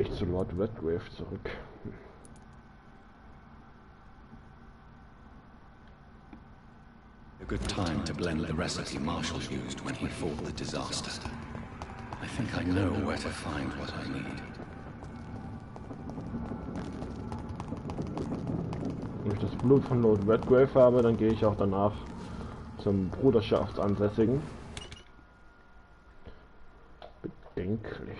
ich zu Lord Redgrave zurück. A good time to blend the recipe Marshall used when he fought the disaster. I think I know where to find what I need. Wenn ich das Blut von Lord Redgrave habe, dann gehe ich auch danach zum Bruderschaftsansässigen. Bedenklich.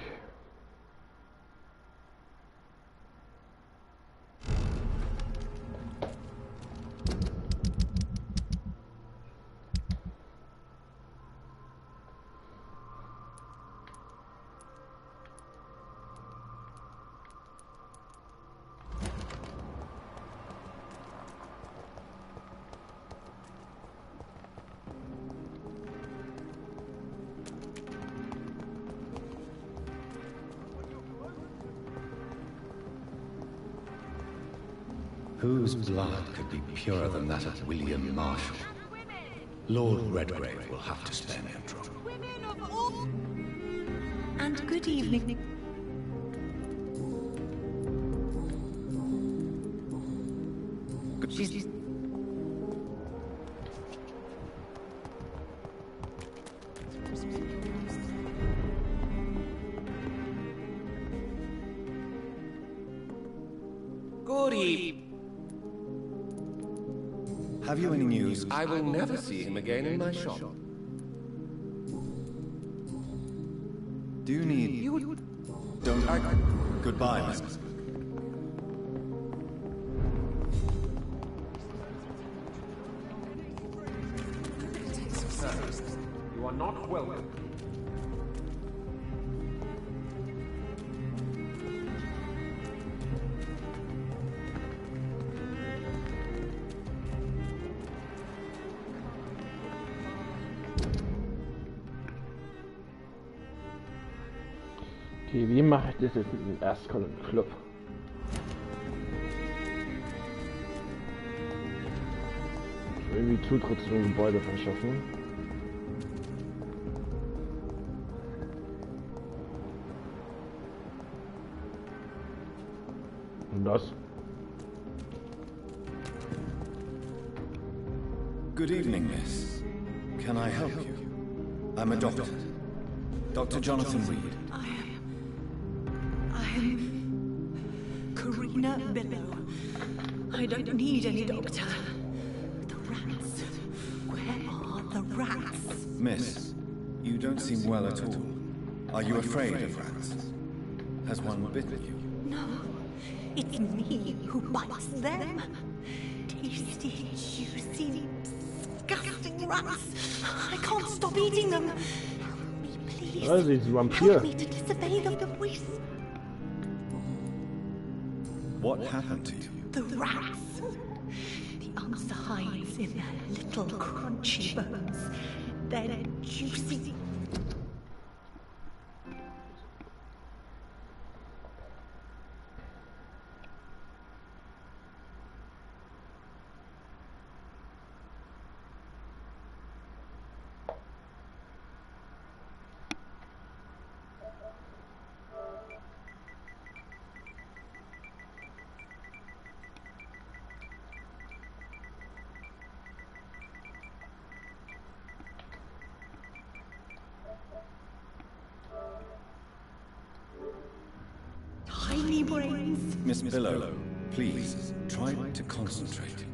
Whose blood could be purer than that of William Marshall? Lord Redgrave will have to spare me a drop. And good evening. She's... Good evening. Have you any news? I will never see him again in my shop. Do you need... You... Don't... Goodbye, Miss... Sir, you are not welcome. Okay, wie mache ich das jetzt mit dem Erstkolonnenclub? Irgendwie Zutritt zu dem Gebäude verschaffen. Und das? Good evening, miss. Can I help you? I'm a doctor. Dr. Jonathan Reed. I'm Karina Billow. I don't need any doctor. The rats. Where are the rats? Miss, you don't seem well at all. Are you afraid of rats? Has one bitten you? No, it's me who bites them. Tasty, juicy, disgusting rats. I can't stop eating them. Help me, please. Also, it's Vampyr. Help me to disobey the voice. What happened to you? The rats. The answer hides in their little crunchy bones. Their juicy... tiny brains. Miss Billow, please, try to concentrate.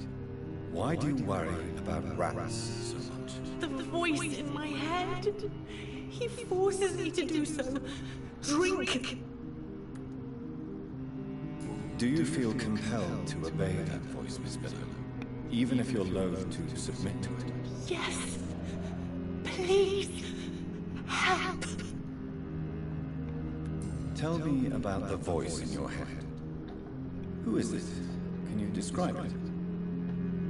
Why do you worry about rats so much? The voice in my head. He forces me to do so. Drink. Do you feel compelled to obey that voice, Miss Billow? Even if you're loath to submit to it? Yes. Please. Help. Tell me about the voice in your head. Who is it? Can you describe it?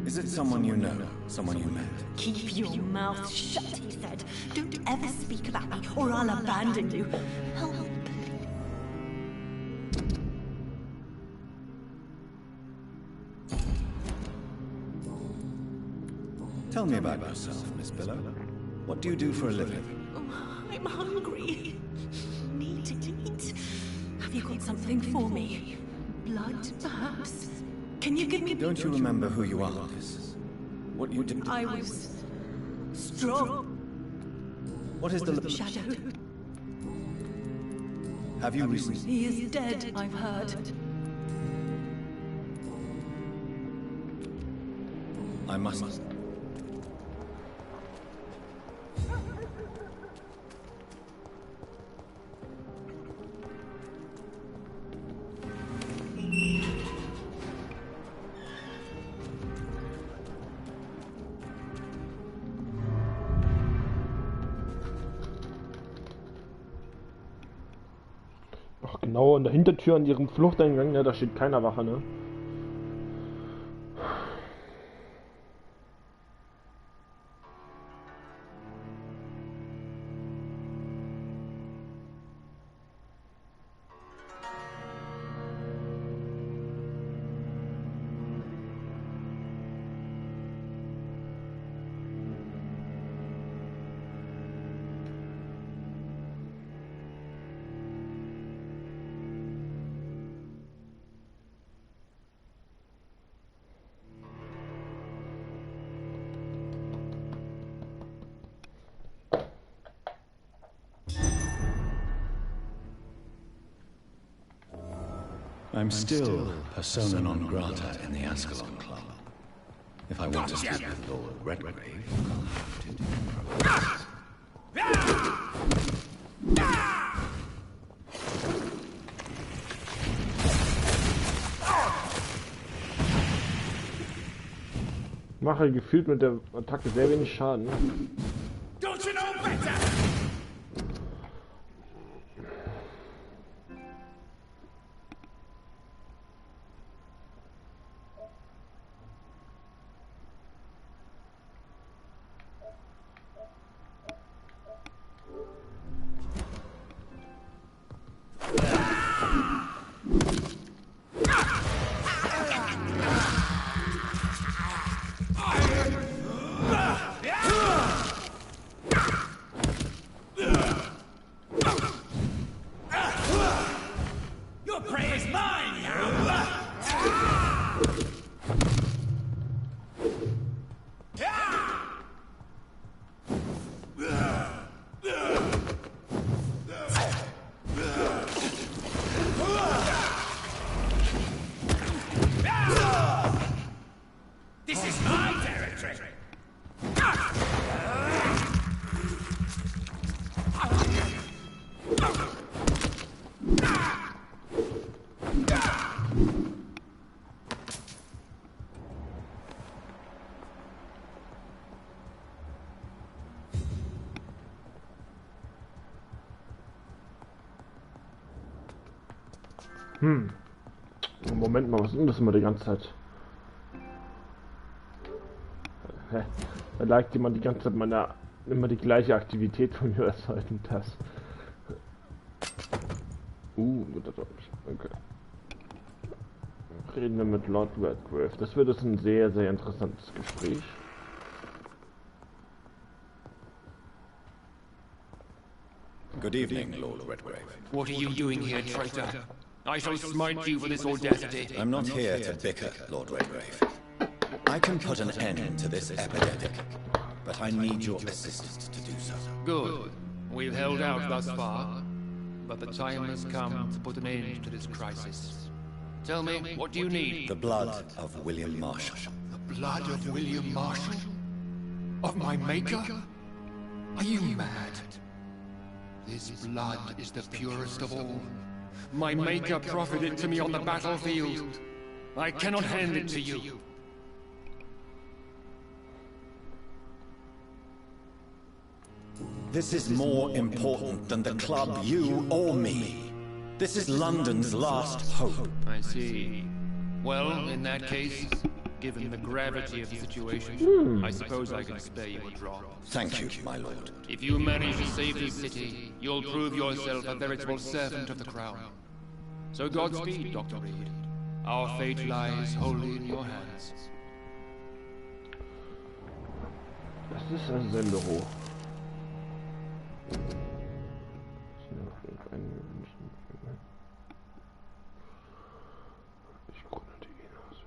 Is it someone you know? Someone you met? Keep your mouth shut, he said. Don't ever speak about me, or I'll abandon you. Help. Tell me about yourself, Miss Billow. What do you do for a living? Oh, I'm hungry. Need to eat. Have Have you got something for me? Blood, perhaps? Can you give me... Don't you remember who you are, Liz? What you did? I was... strong. What is the... Shadow. Have you recently... He is dead, I've heard. I must... Ach genau, an der Hintertür an ihrem Fluchteingang, ne, da steht keiner Wache, ne? I'm still persona non grata in the Ascalon Club. If I want to speak with Lord Redgrave, I'll have to Mache gefühlt mit der Attacke sehr wenig Schaden. Don't you know better? Moment mal, was ist denn das immer die ganze Zeit? Hä? Da liked jemand die ganze Zeit immer die gleiche Aktivität von mir als heute das. Guter Deutsch. Okay. Reden wir mit Lord Redgrave. Das wird ein sehr, sehr interessantes Gespräch. Good evening, Lord Redgrave. What are you doing here, traitor? I shall smite you for this audacity. I'm not here to bicker, Lord Redgrave. I can put an end to this epidemic, but I need your assistance to do so. Good. We've held out thus far, but the time has come to put an end to this crisis. Tell me, what do you need? The blood of William Marshall. The blood of William Marshall? Of my maker? Are you mad? This blood is the purest of all. My maker proffered it to me on the battlefield. I cannot hand it to you. This is more important than the club, you or me. This is London's last hope. I see. Well, in that case, given the gravity of the situation, I suppose I can spare you a drop. Thank you, my lord. If you manage to save this city, you'll prove yourself a veritable servant of the crown. So Godspeed, Dr. Reed. Our fate lies wholly in your hands. Das ist ein Sendebüro. Ich gründe die Inas.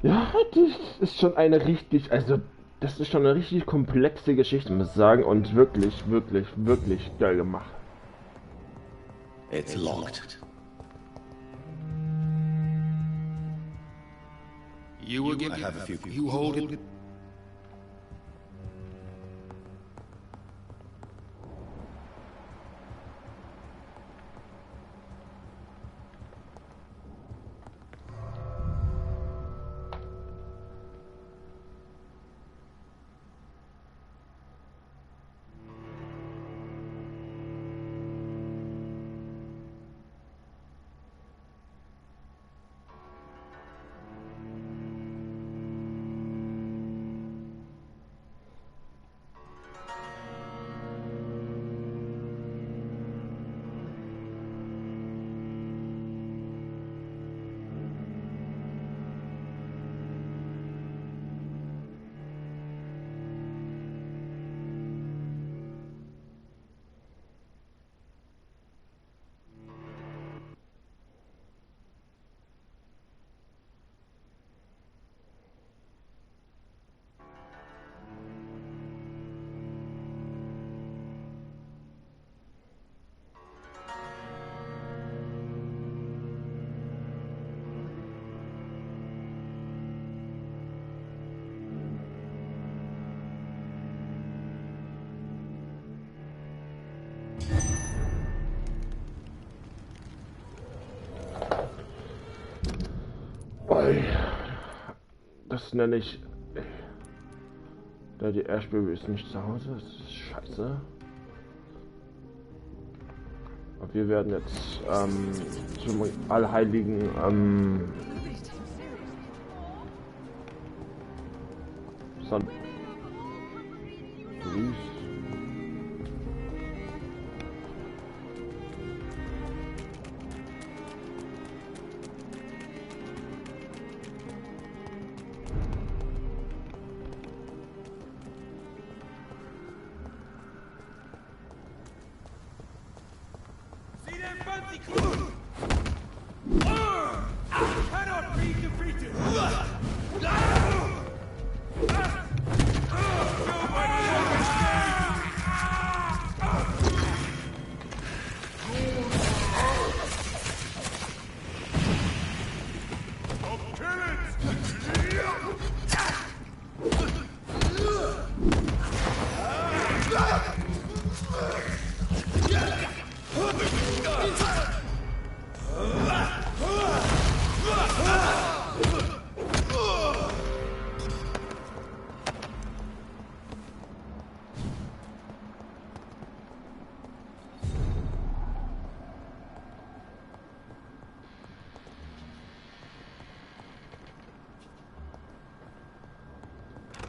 Ja, das ist schon eine richtig, also das ist schon eine richtig komplexe Geschichte, muss ich sagen, und wirklich, wirklich, wirklich geil gemacht. It's locked. You will get. I have a few. You hold it. Das nenne ich. Da die Ashbury ist nicht zu Hause, das ist scheiße. Aber wir werden jetzt zum Allheiligen St. Louis.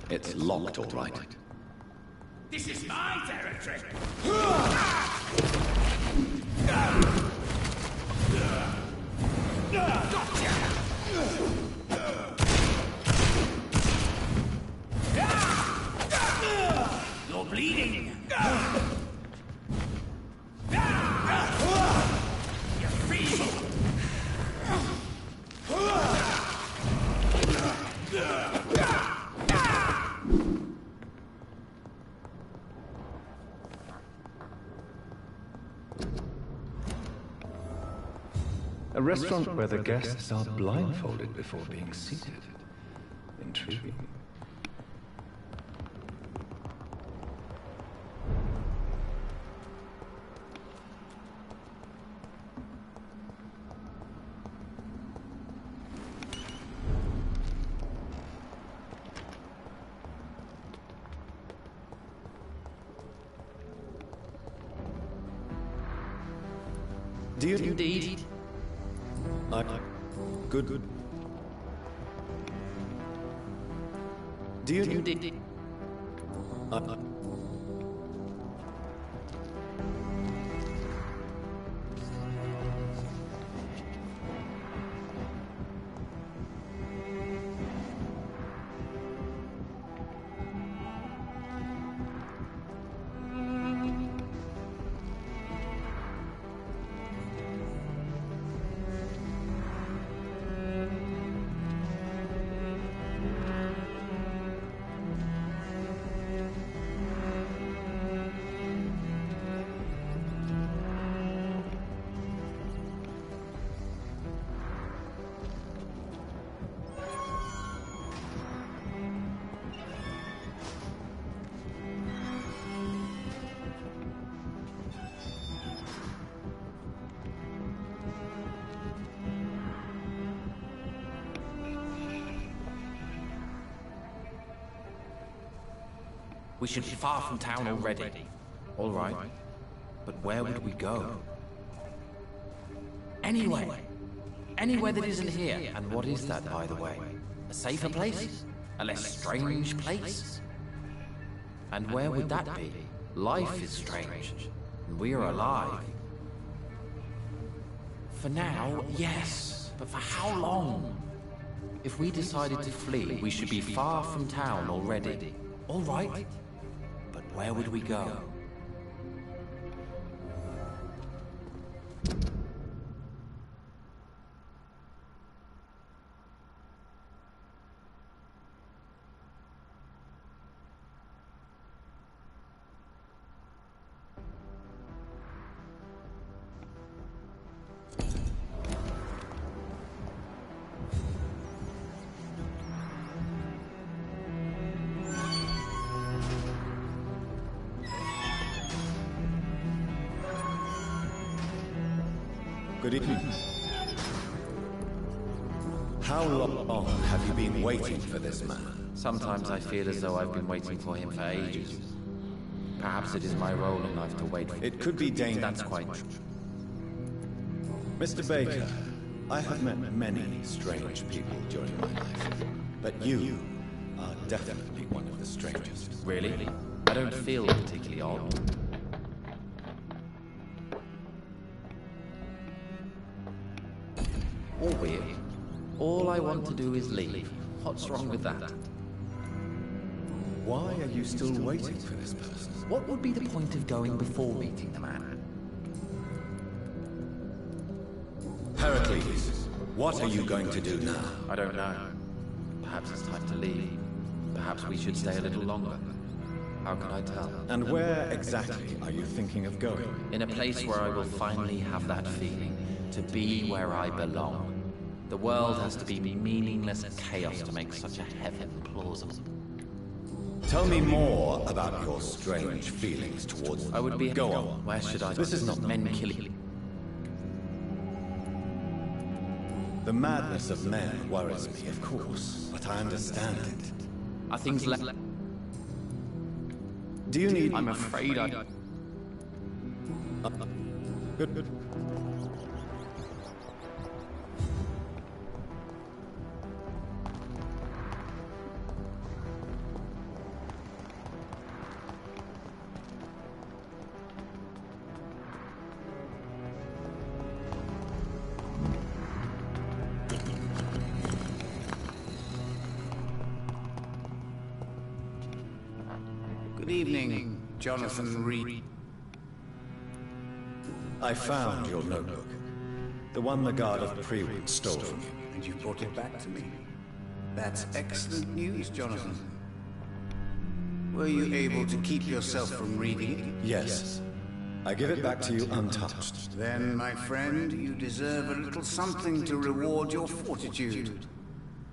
It's locked, all right. This is my territory! You're bleeding! You're free! A restaurant where the guests are blindfolded before being seated. Intriguing. Do you Indeed. Good. Do you Indeed. We should be far from town already. All right. But where would we go? Anywhere. Anywhere that isn't here. And what is that, by the way? A safer place? A less strange place? And where would that be? Life is strange. And we are alive. For now, yes. But for how long? If we decided to flee, we should be far from town already. All right. But where would we go? Good evening. How long have you been waiting for this man? Sometimes I feel as though I've been waiting for him for ages. Perhaps it is my role in life to wait for him. It could be dangerous. That's quite true. Mr. Baker, I have met many strange people during my life, but you are definitely one of the strangest. Really? I don't feel particularly odd. Or weird. All I want to do is leave. What's wrong with that? Why are you still waiting for this person? What would be the point of going before meeting the man? Heracles, what are you going to do now? I don't know. Perhaps it's time to leave. Perhaps we should stay a little longer. How can I tell? And where exactly are you thinking of going? In a place where I will finally have that feeling, to be where I belong. The world has to be meaningless chaos to make such a heaven plausible. Tell me more about your strange feelings towards... I would be... Go on. Where should I... This is not men killing. The madness of men worries me, of course, but I understand it. Are things left... Do you need... I'm afraid I... Good. Good evening, Jonathan Reed. I found your notebook. The one the guard of Prewood stole from you. And you brought it back to me. That's excellent news, Jonathan. Were you able to keep yourself from reading it? Yes. I give it back to you untouched. Then, my friend, you deserve a little something to reward your fortitude.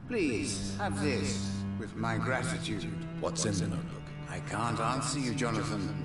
Please, have this, with my gratitude. What's in the notebook? I can't answer you, Jonathan.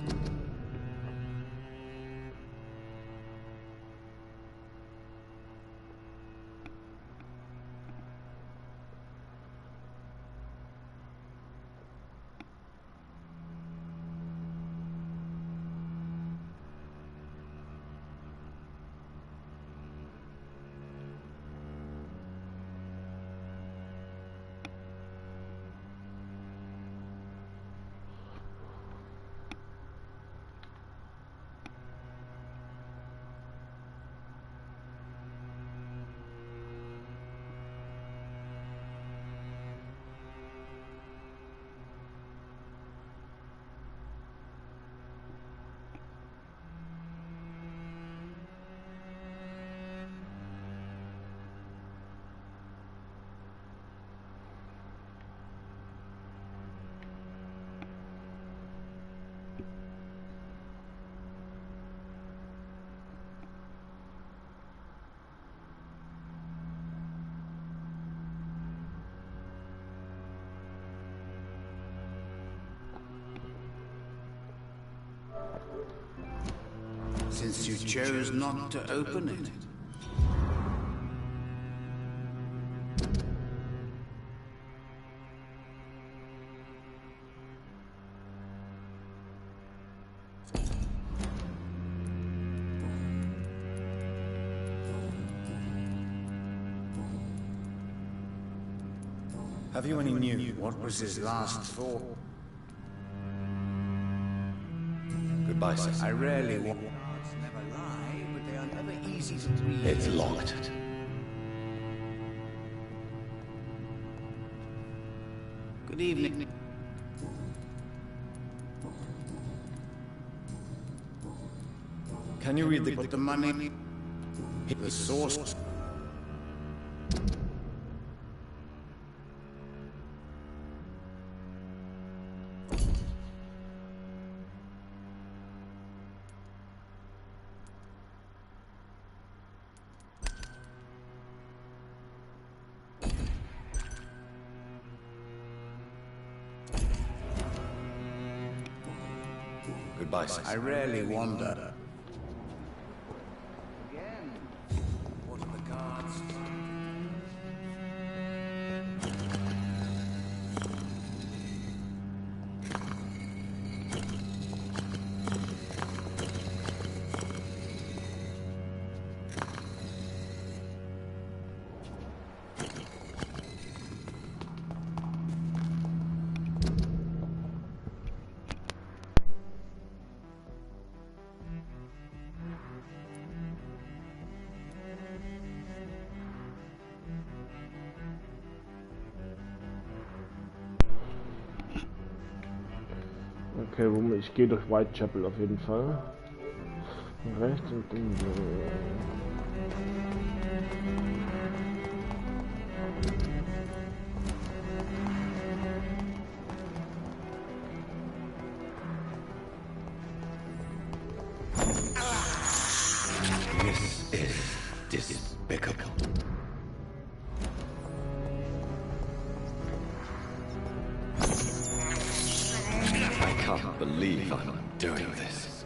Since you chose not to open it. Have you any news? What was his last thought? Goodbye, sir. I rarely walk. Cards never lie, but they are never easy to read. It's locked. Good evening. Can you read Put the money. Hit the source. Goodbye, sir. I rarely wander. Again. What are the cards? Okay, ich gehe durch Whitechapel auf jeden Fall. Rechts und dann so. This is despicable. I can't believe I'm doing this.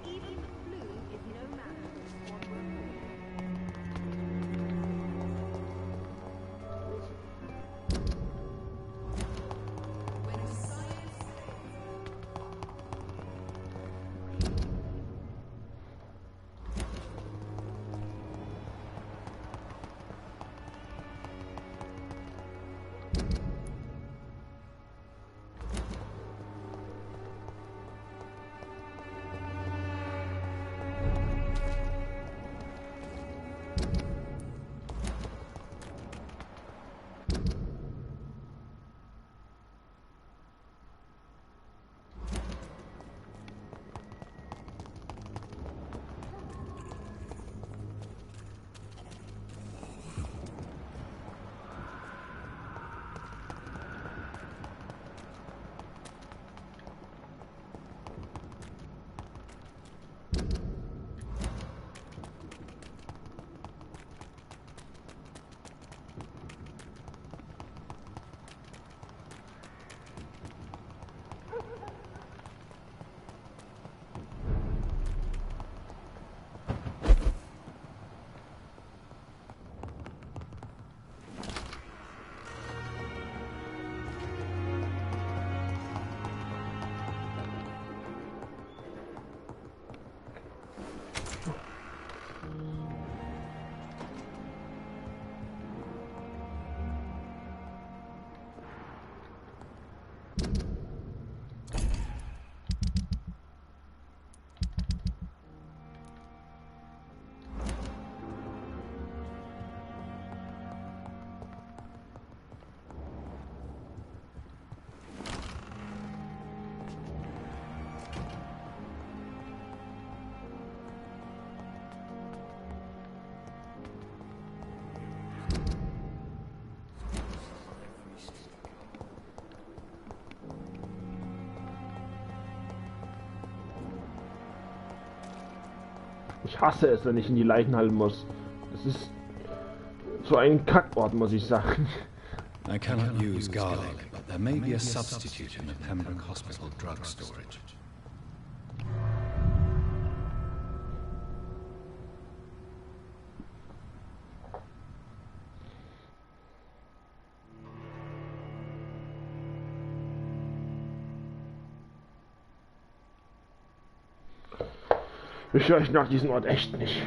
Even Ich hasse es, wenn ich in die Leichen halten muss. Das ist so ein Kackort, muss ich sagen. I cannot use garlic, but there may be a substitute in the Pembroke Hospital drug storage. Ich höre euch nach diesem Ort echt nicht.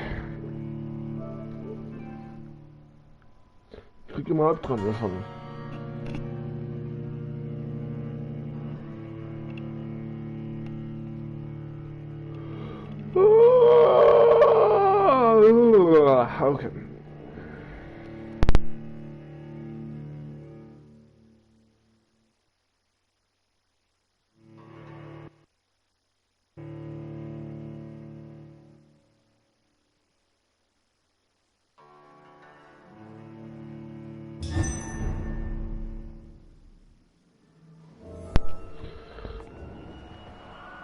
Ich krieg immer Albträume davon. Okay.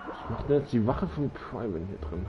Was macht denn jetzt die Wache von Private hier drin?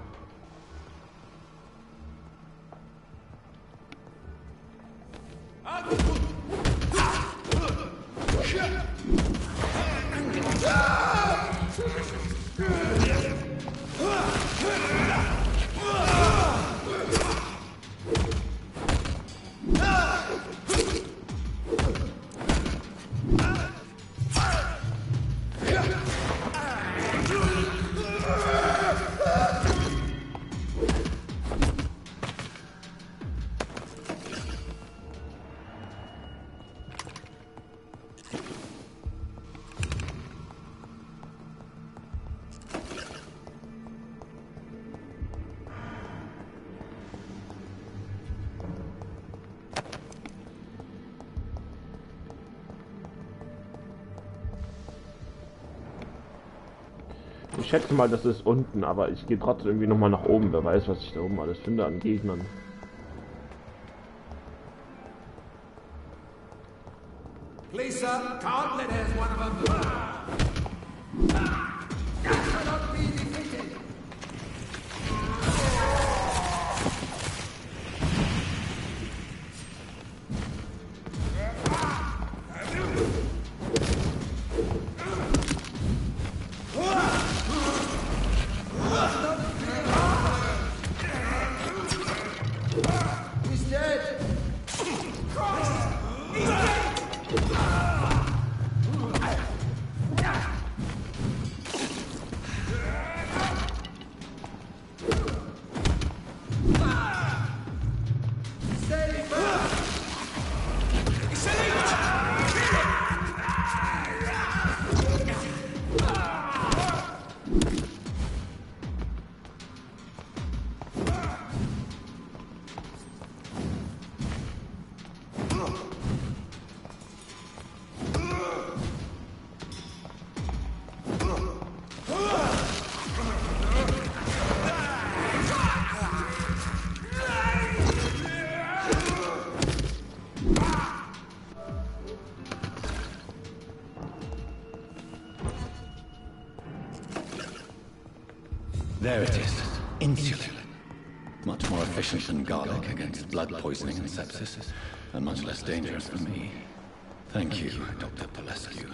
Ich schätze mal, das ist unten, aber ich gehe trotzdem irgendwie nochmal nach oben. Wer weiß, was ich da oben alles finde an Gegnern. Please, sir, can't let as one of them. Cannot be defeated. He's dead. He's dead. There it is. Insulin. Much more efficient than garlic against blood poisoning and sepsis, and much less dangerous for me. Thank you, Dr. Polescu.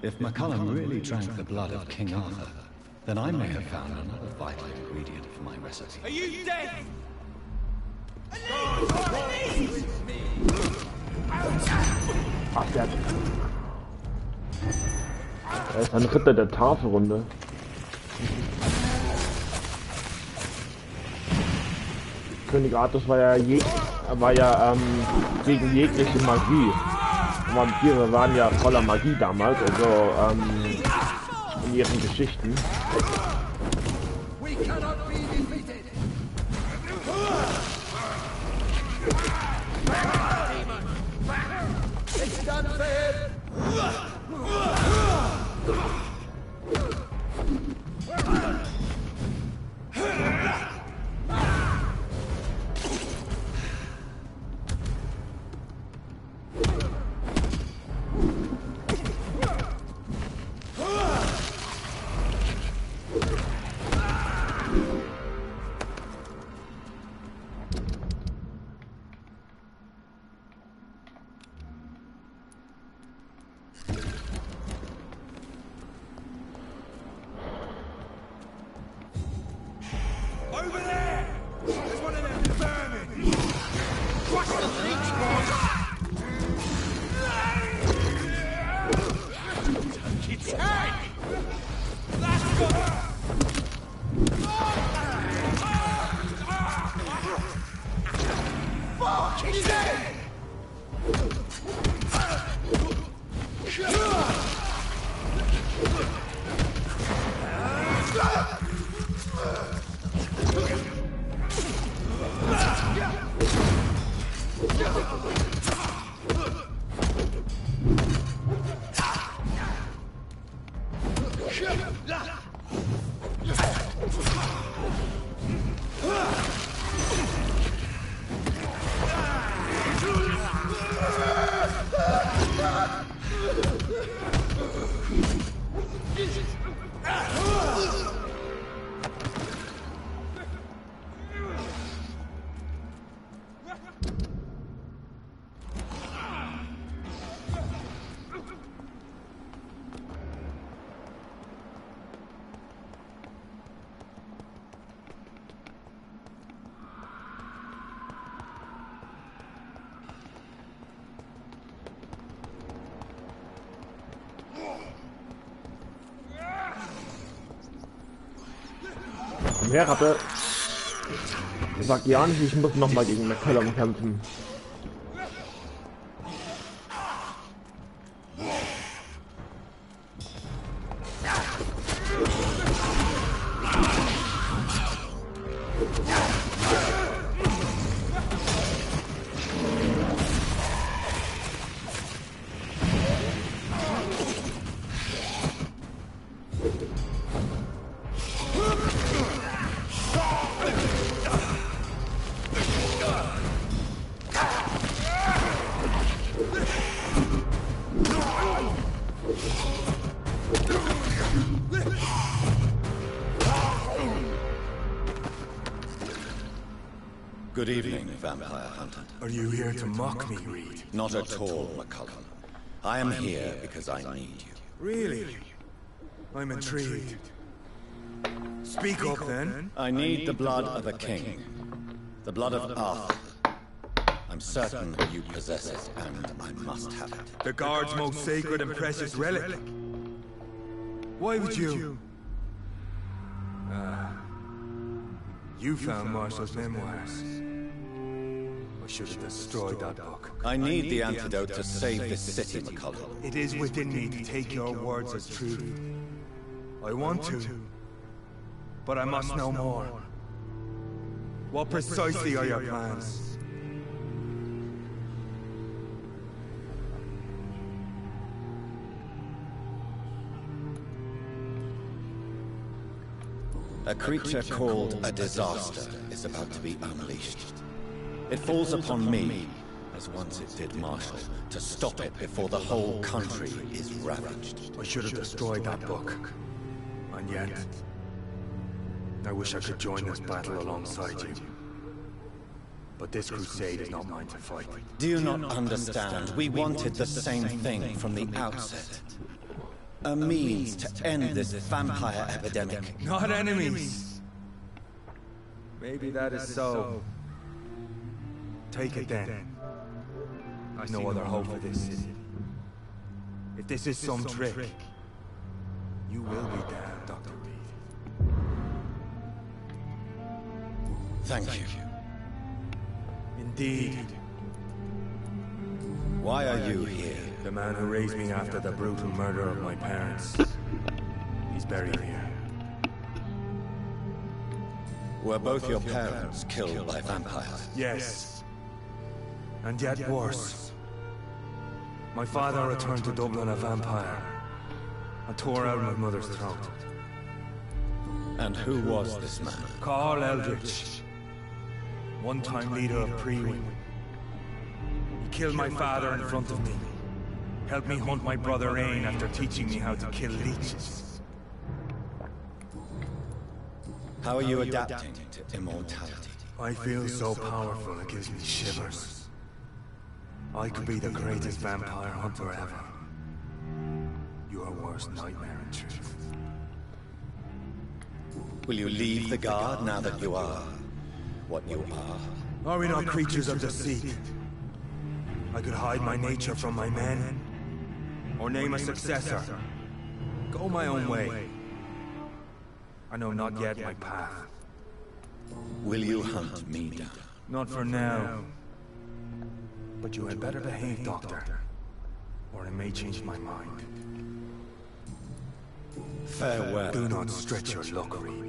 If McCullum really drank the blood of King Arthur, then I may have found another vital ingredient for my recipe. Are you dead? Ach, er ist ein Ritter der Tafelrunde. König Artus war ja gegen jegliche Magie. Vampyre waren ja voller Magie damals, also in ihren Geschichten. Over there! There's one of them vermin! Crush the leech, boy! Its head! That's good! Fuck! He's dead! Vampirratte. Sag ja nicht, ich muss noch mal gegen McCallum kämpfen. Good evening, Vampire Hunter. Are you here to mock me, Reed? Not at all, McCullum. I am here because I need you. Really? I'm intrigued. Speak up, then. I need the blood of a king. The blood of Arthur. I'm certain you possess it, and I must have it. The Guard's most sacred and precious relic. Why would you? You found Marshall's memoirs. I should have destroyed that book. I need the antidote to save this city, McCullum. It is within me to take your words as truth. I want to, but I must know more. What precisely are your plans? A creature called a disaster is about to be unleashed. It falls upon me, as once it did Marshall, to stop it before the whole country is ravaged. I should have destroyed that book. And yet, I wish I could join this battle alongside you. But this crusade is not mine to fight. Do you not understand? We wanted the same thing from the outset. A means to end this vampire epidemic. Not enemies! Maybe that is so. Take it then. I've no other hope for this city. If this is some trick, you will be damned, Dr. Reed. Thank you. Indeed. Why are you here? The man who raised me after the brutal murder of my parents. He's buried here. Were both your parents killed by vampires? Yes. And yet worse. My father returned to Dublin a vampire and tore out my mother's throat. And who was this man? Carl Eldritch. One-time leader of Pre-Wing. He killed my father in front of me. Helped me hunt my brother Ain after teaching me how to kill leeches. How are you adapting to immortality? I feel so powerful it gives me shivers. I could be the greatest vampire hunter ever. Your worst nightmare in truth. Will you leave the Guard now that you are what you are? Are we not creatures of deceit? I could hide my nature from my men, or name a successor. Go my own way. I know not yet my path. Will you hunt me down? Not for now. But you had better behave, Doctor, or I may change my mind. Farewell. Do not stretch your luck, Reed.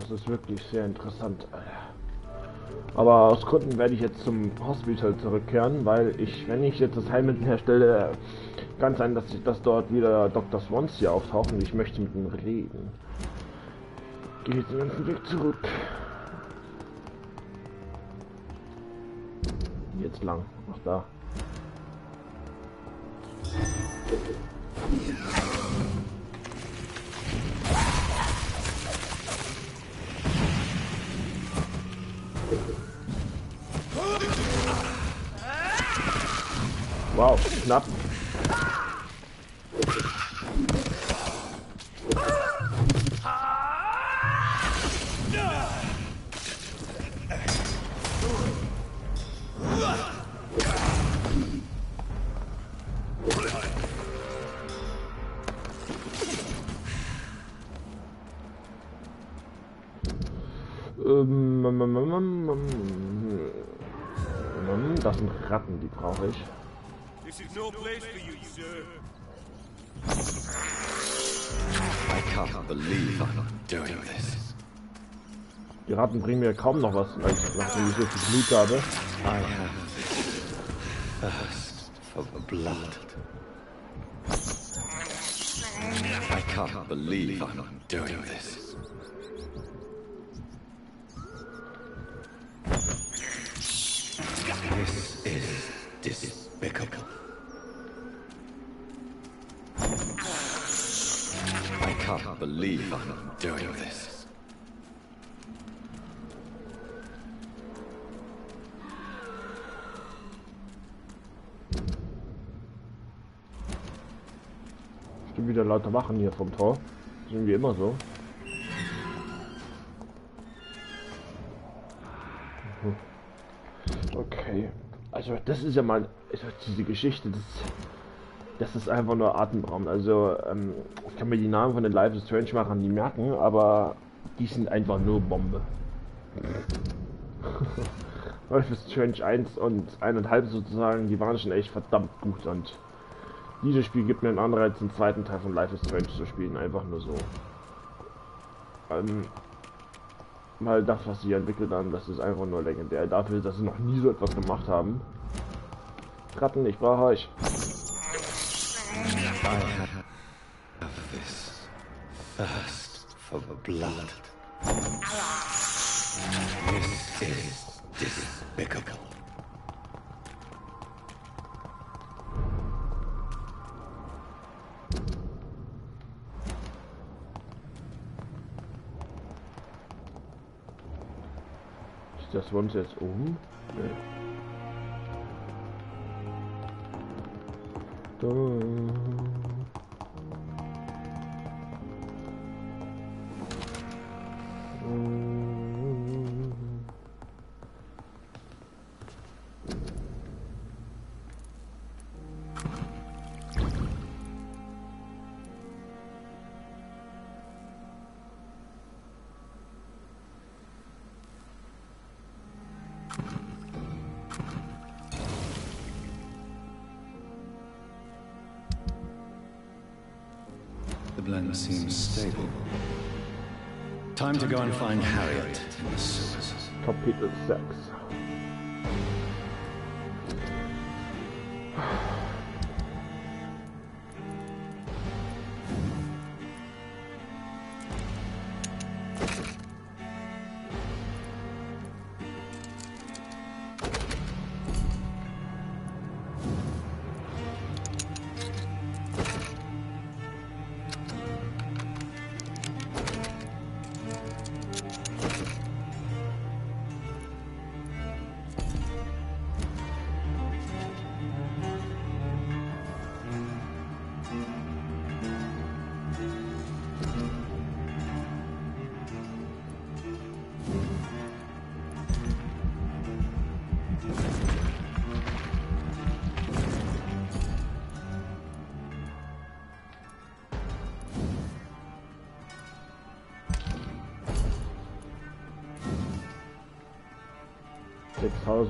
Das ist wirklich sehr interessant. Aber aus Gründen werde ich jetzt zum Hospital zurückkehren, weil wenn ich jetzt das Heilmittel herstelle, kann es sein, dass dort wieder Dr. Swans hier auftauchen und ich möchte mit ihm reden. Gehe jetzt den ganzen Weg zurück. Jetzt lang. Ach da. Wow, knapp. Das sind Ratten, die brauche ich. This is no place for you, sir. I can't believe I'm doing this. Die Ratten bringen mir kaum noch was, nachdem ich so viel Blut habe. I have thirst for blood. I can't believe I'm doing this. This is despicable. I can't believe I'm doing this. Stimmt wieder lauter Wachen hier vom Tor. Das ist irgendwie immer so. Okay. Also das ist ja mal, diese Geschichte, das ist einfach nur atemberaubend. Also ich kann mir die Namen von den Life is Strange Machern nie merken, aber die sind einfach nur Bombe. Life is Strange 1 und 1,5 sozusagen, die waren schon echt verdammt gut und dieses Spiel gibt mir einen Anreiz, den zweiten Teil von Life is Strange zu spielen, einfach nur so. Weil das, was sie entwickelt haben, das ist einfach nur legendär. Dafür, dass sie noch nie so etwas gemacht haben. Ratten, ich brauche euch. I have this thirst for blood. This is despicable. Das wollen sie jetzt oben? Nee. The blend seems stable. Time to go and find Harriet in the sewers. Kapitel 6.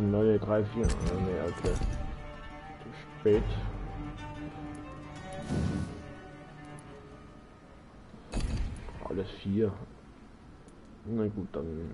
Neue 3, 4. Nee, okay. Zu spät. Alles 4. Na gut, dann.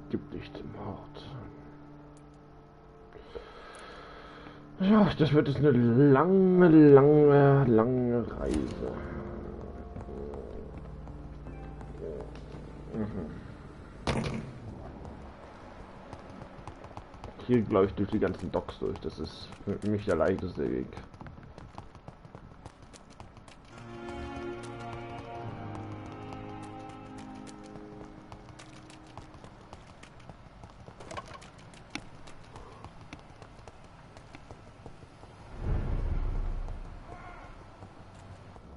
Gibt nicht zum Mord. Ja, das wird jetzt eine lange Reise. Hier glaube ich durch die ganzen Docks durch. Das ist für mich der leichteste Weg.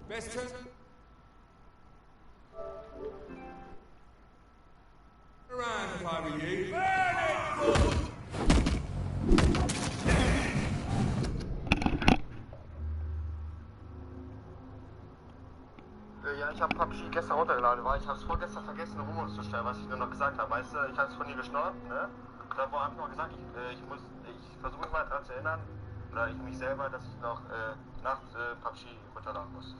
Beste. Around if I were you. Ja, ich habe PUBG gestern runtergeladen, weil ich habe es vorgestern vergessen, Rumus zu stellen, was ich nur noch gesagt habe. Weißt du, ich habe es von dir geschnort, ne? Davor habe ich noch gesagt, ich versuche mich mal daran zu erinnern, oder ich mich selber, dass ich noch nachts PUBG runterladen muss.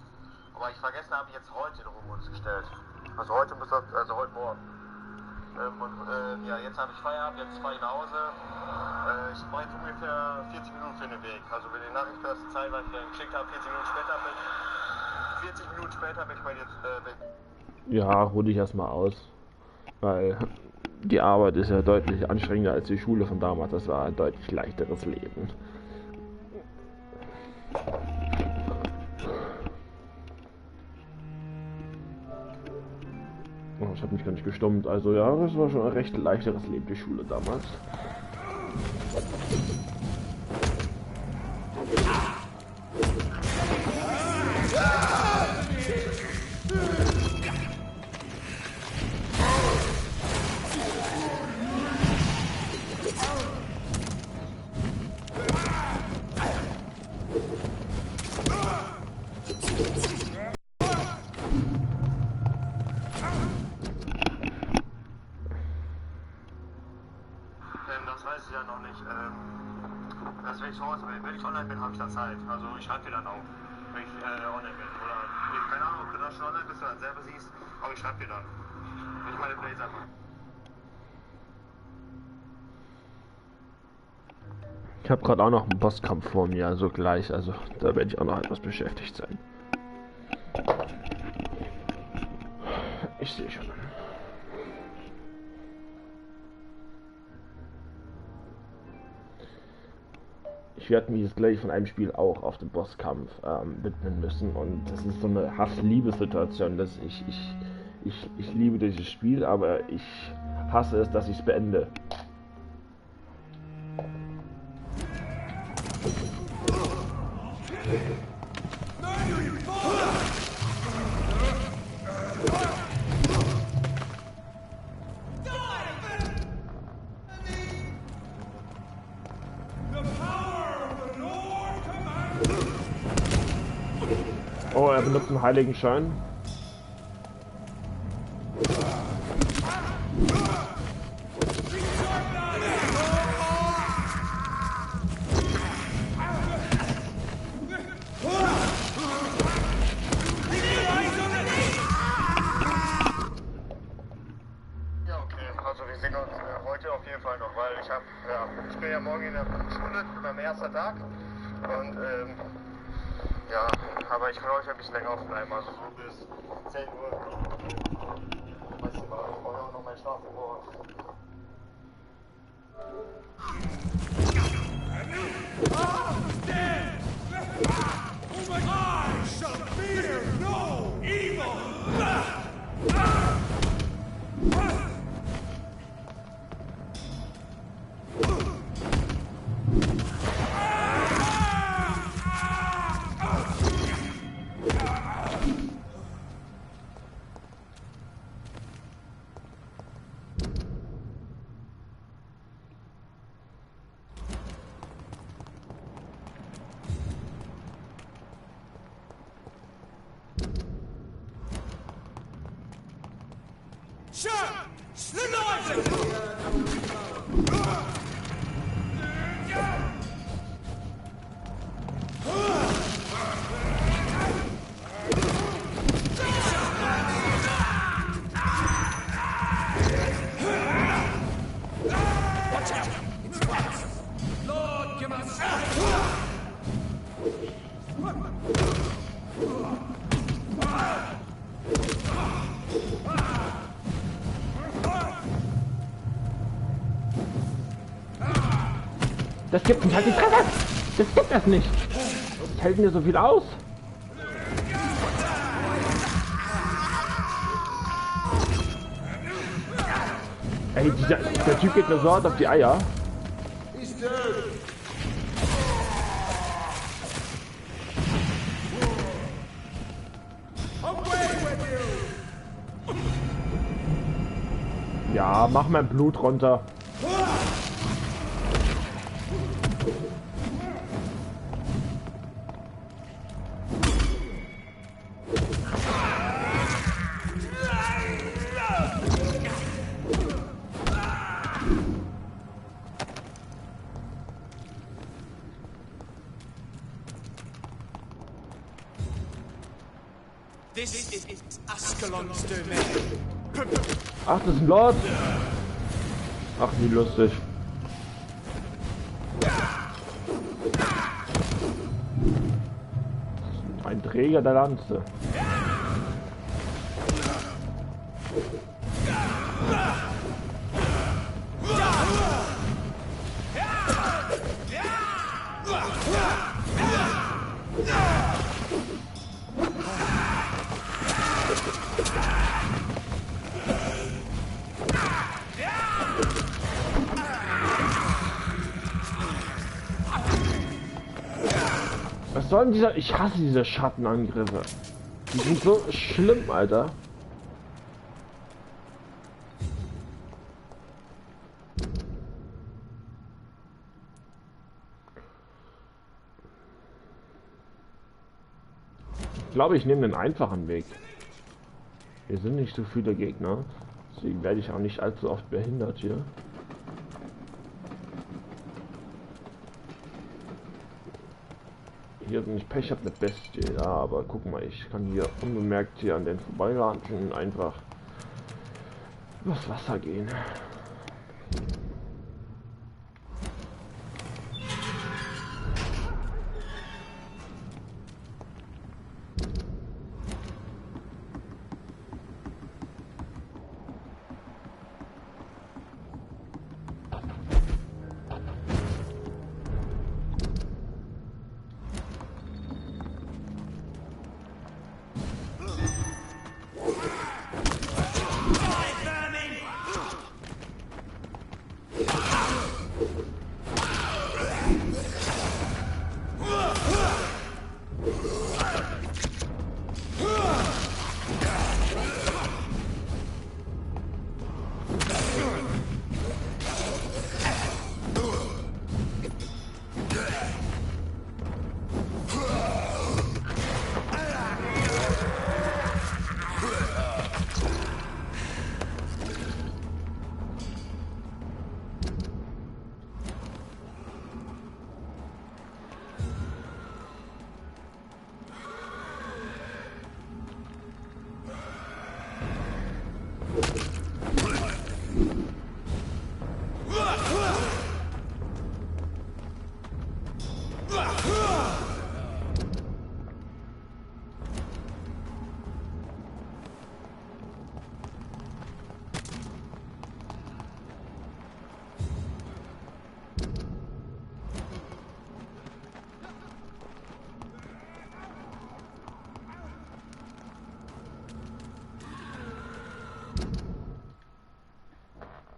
Aber ich vergessen habe, jetzt heute den Rumus gestellt. Also heute Morgen. Ja, jetzt habe ich Feierabend, jetzt fahre ich nach Hause. Ich brauche jetzt ungefähr 40 Minuten für den Weg. Also wenn die Nachricht für die Zeit, was ich dann geschickt habe, 40 Minuten später bin ich bei dir weg. Ja, ruh dich erstmal aus. Weil die Arbeit ist ja deutlich anstrengender als die Schule von damals. Das war ein deutlich leichteres Leben. Oh, ich habe mich gar nicht gestummt. Also ja, das war schon ein recht leichteres Leben, die Schule damals. Das weiß ich ja noch nicht. Das wenn ich zu Hause bin. Wenn ich online bin, habe ich da Zeit. Also ich schreibe dir dann auf, wenn ich online bin. Oder keine Ahnung, ob du da schon online bist oder selber siehst, aber ich schreibe dir dann. Wenn ich meine Blazer mache. Ich habe gerade auch noch einen Bosskampf vor mir, also gleich. Also da werde ich auch noch etwas beschäftigt sein. Ich sehe schon. Ich werde mich jetzt gleich von einem Spiel auch auf den Bosskampf widmen müssen, und das ist so eine Hass-Liebe-Situation, dass ich liebe dieses Spiel, aber ich hasse es, dass ich es beende. Oh, er benutzt einen heiligen Schein. Ja, okay. Also wir sehen uns heute auf jeden Fall noch, weil ich bin ja morgen in der Schule, mein erster Tag. Und ja, aber ich kann heute ein bisschen länger aufbleiben, also so bis 10 Uhr. Weißt du mal, ich brauche auch noch meinen Schlaf im Ort. Das gibt nicht halt die Fresse! Das gibt das nicht! Das hält mir so viel aus! Ey, der Typ geht mir so hart auf die Eier. Ja, mach mein Blut runter. This is Ascalon's domain. Ach, das ist ein Lord. Ach, wie lustig. Ein Träger der Lanze. Was soll denn dieser... Ich hasse diese Schattenangriffe. Die sind so schlimm, Alter. Ich glaube, ich nehme den einfachen Weg. Hier sind nicht so viele Gegner. Deswegen werde ich auch nicht allzu oft behindert hier. Hier, wenn ich Pech habe, eine Bestie. Ja, aber guck mal, ich kann hier unbemerkt hier an den vorbeilatschen und einfach übers Wasser gehen.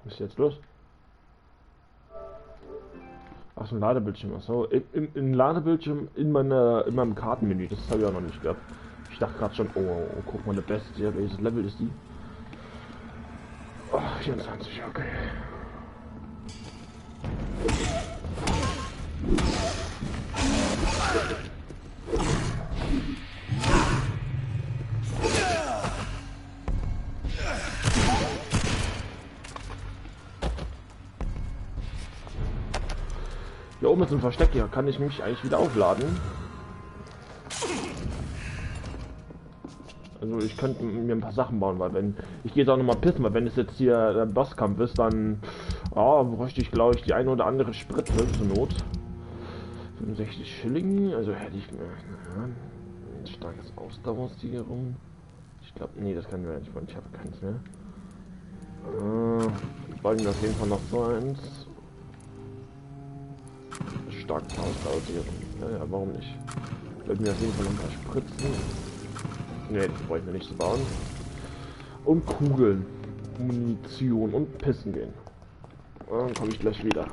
Was ist jetzt los? Ach, so ein Ladebildschirm. Achso, im Ladebildschirm in meinem Kartenmenü. Das habe ich auch noch nicht gehabt. Ich dachte gerade schon, oh, guck mal, eine Bestie. Welches Level ist die? Oh, 24, okay. Hier oben ist ein Versteck, hier kann ich mich eigentlich wieder aufladen. Also ich könnte mir ein paar Sachen bauen, weil wenn... Ich gehe jetzt auch nochmal pissen, weil wenn es jetzt hier der Bosskampf ist, dann... Oh, bräuchte ich glaube ich die eine oder andere Spritze zur Not. 65 Schilling, also hätte ich mir... Ja, ein starkes Ausdauersicherung. Ich glaube, nee, das kann mir nicht, ich habe keins mehr. Ich wollte mir auf jeden Fall noch so eins. stark ausradieren. Ja, warum nicht? Sollten wir auf jeden Fall noch ein paar Spritzen. Ne, das bräuchten wir nicht zu bauen. Und Kugeln, Munition und Pissen gehen. Und dann komme ich gleich wieder.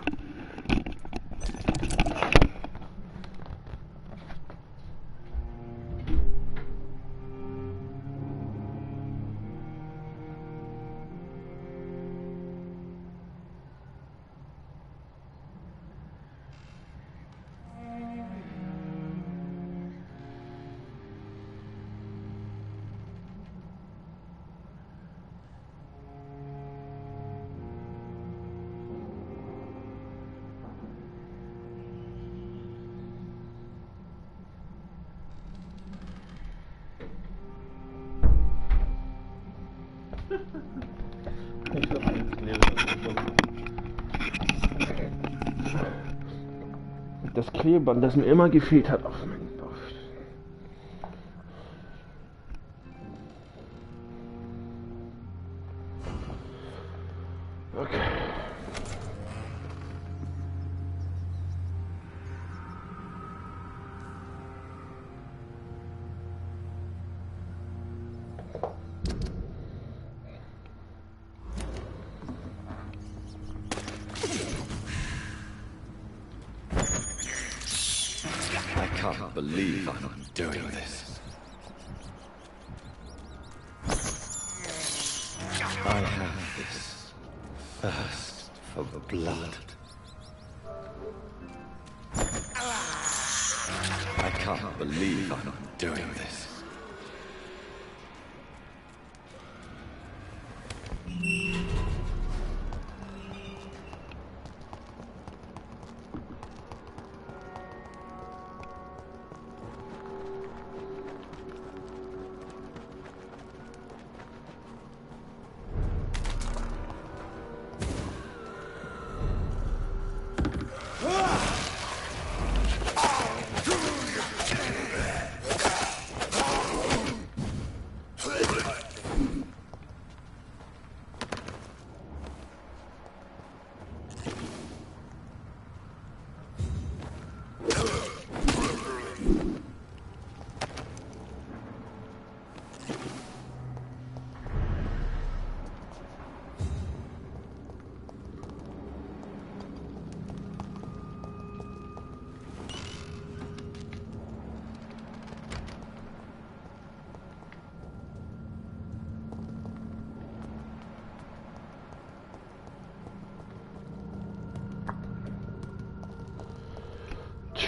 Das Klebeband, das mir immer gefehlt hat auf meinem Bauch. Okay. I can't believe I'm doing this. I have this thirst for blood. I can't believe I'm doing this.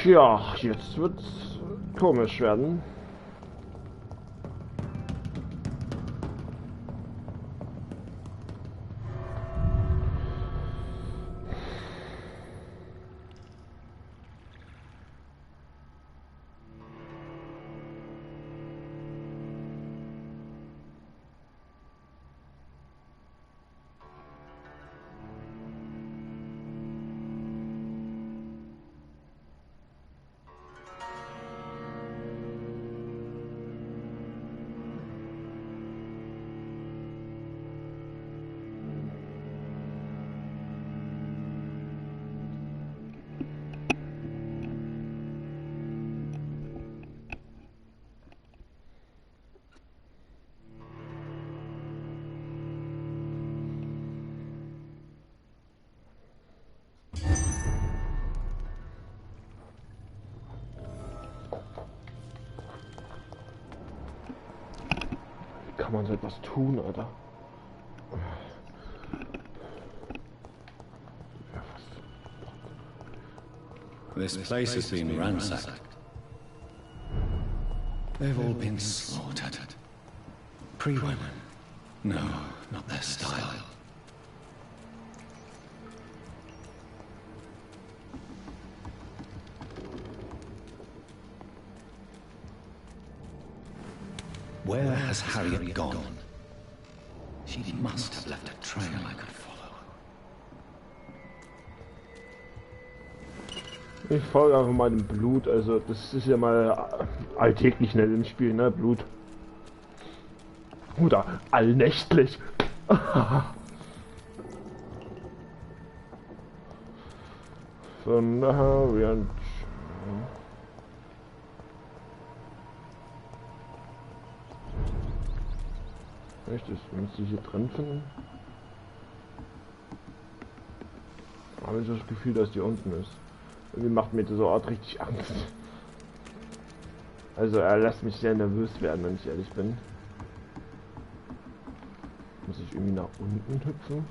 Tja, jetzt wird's komisch werden. Kann man so etwas tun, Alter? This place has been ransacked. They've all been slaughtered. Pre-women. No, not their style. Where has Harriet gone? She must have left a trail I could follow. Ich folge einfach mal dem Blut, also das ist ja mal alltäglich in dem Spiel, ne? Blut. Oder allnächtlich. Von während. Echt, das müsste ich hier drin finden. Aber ich habe das Gefühl, dass die unten ist. Irgendwie macht mir dieser Ort richtig Angst. Also er lässt mich sehr nervös werden, wenn ich ehrlich bin. Muss ich irgendwie nach unten hüpfen?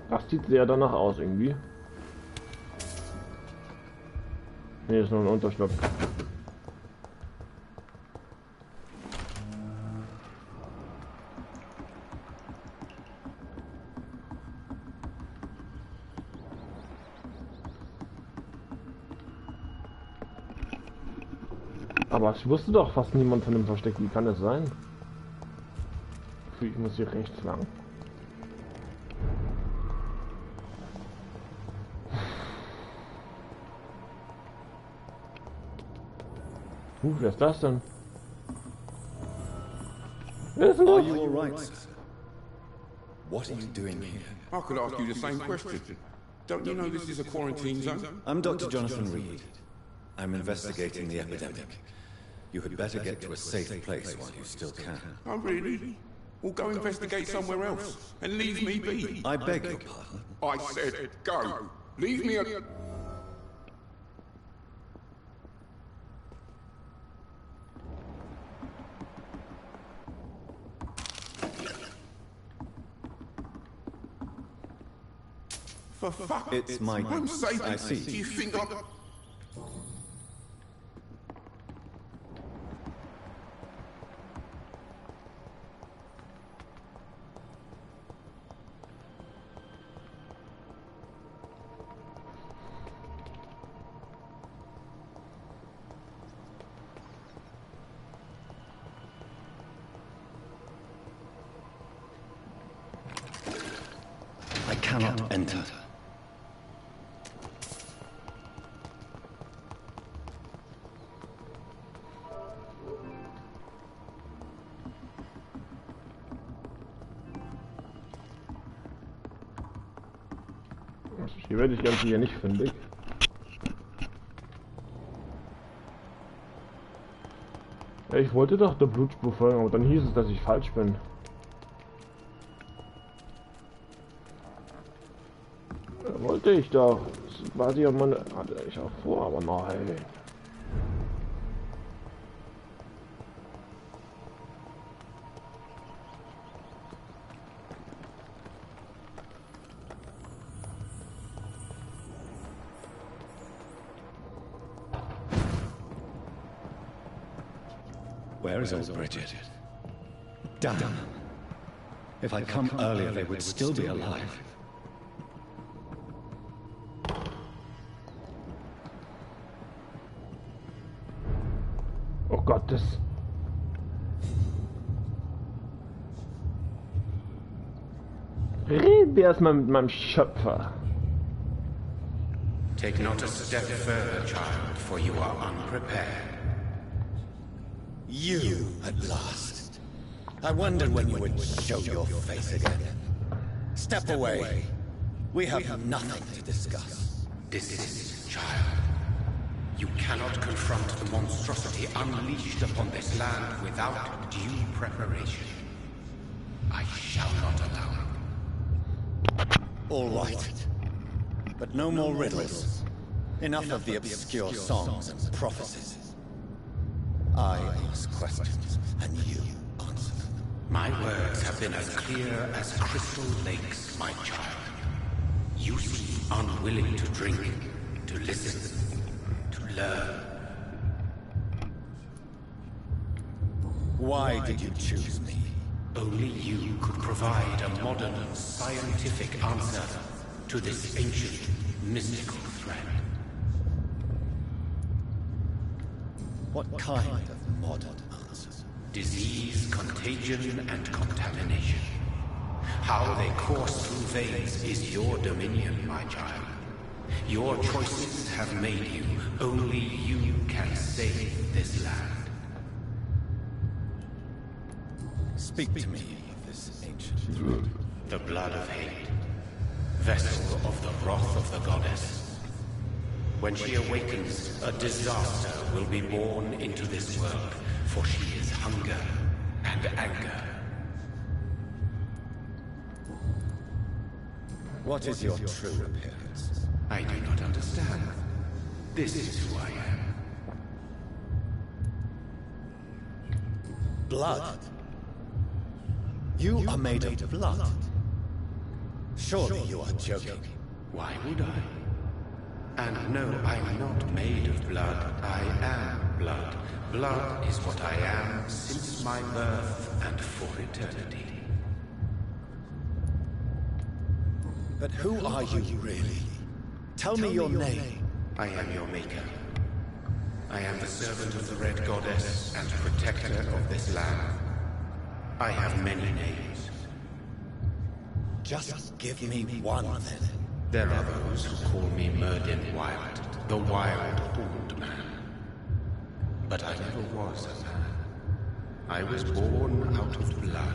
Das sieht sehr danach aus irgendwie. Ne, ist nur ein Unterschlupf. Aber ich wusste doch fast niemand von dem Versteck. Wie kann das sein? Ich muss hier rechts lang. Wer ist das denn? Wer ist denn Are das? you all right, sir? What are you doing here? I could ask you the same question. Don't you know this is a quarantine zone? I'm Dr. Jonathan Reed. I'm investigating the epidemic. You had better get to a safe place while you still can. Oh, really? Well, go investigate somewhere else and leave me be. I beg your pardon. I said go. Leave me alone. For fuck. It's my... I'm safe. I see. Do you think I'm... I cannot enter. Hier werde ich ganz hier nicht fündig. Ja, ich wollte doch der Blutspur folgen, aber dann hieß es, dass ich falsch bin. Ja, wollte ich doch. Das war sie auch mal, hatte ich auch vor, aber nein. Where is old Bridget? Damn. If I'd come earlier, they would still be alive. Oh Gott, das... Reden wir erstmal mit meinem Schöpfer. Take not a step further, child, for you are unprepared. You, at last. I wondered when you would show your face again. Step away. We have nothing to discuss. Desist, child. You cannot confront the monstrosity unleashed upon this land without due preparation. I shall not allow it. All right. But no more riddles. Enough of the obscure songs and prophecies. I ask questions, and you answer them. My words have been as clear as crystal lakes, my child. You seem unwilling to drink, to listen, to learn. Why did you choose me? Only you could provide a modern, scientific answer to this ancient, mystical threat. What kind of modern answer? Disease, contagion, and contamination. How they course through veins is your dominion, my child. Your choices have made you. Only you can save this land. Speak to me of this ancient threat. The blood of hate. Vessel of the wrath of the goddess. When she awakens, a disaster will be born into this world, for she is hunger and anger. What is your true appearance? I do not understand. This is who I am. Blood? You are made of blood. Surely you are joking. Why would I? And no, I'm not made of blood. I am blood. Blood is what I am since my birth and for eternity. But who are you really? Tell me your name. I am your maker. I am the servant of the Red Goddess and protector of this land. I have many names. Just give me one, then. There are those who call me Merdin Wild, the Wild Horned Man. But I never was a man. I was born out of blood.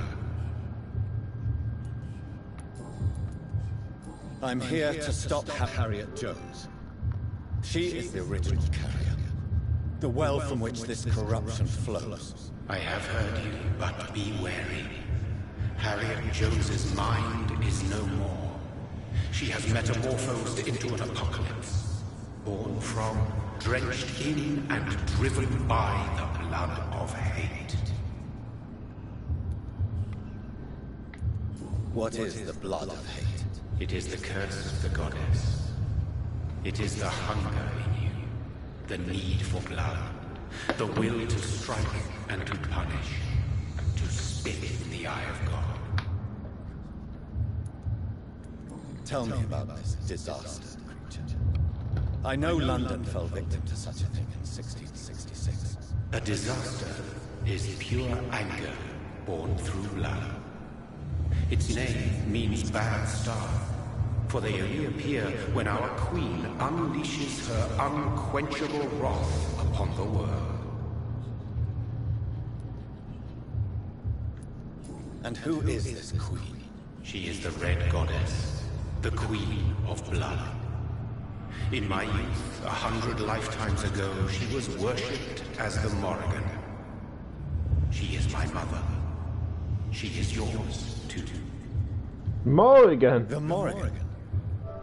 I'm here to stop Harriet Jones. She is the original carrier. The well from which this corruption flows. I have heard you, but be wary. Harriet Jones's mind is no more. She has metamorphosed into an apocalypse. Born from, drenched in, and driven by the blood of hate. What is the blood of hate? It is the curse of the goddess. It is the hunger in you, the need for blood, the will to strike and to punish, to spit in the eye of God. Tell me about this disaster, creature. I know London fell victim to such a thing in 1666. A disaster is pure anger born through blood. Its name means bad star, for they only appear when our queen unleashes her unquenchable wrath upon the world. And who is this queen? She is the Red Goddess, the Queen of Blood. In my youth, 100 lifetimes ago, she was worshipped as the Morrigan. She is my mother. She is yours, too. Morrigan! The Morrigan?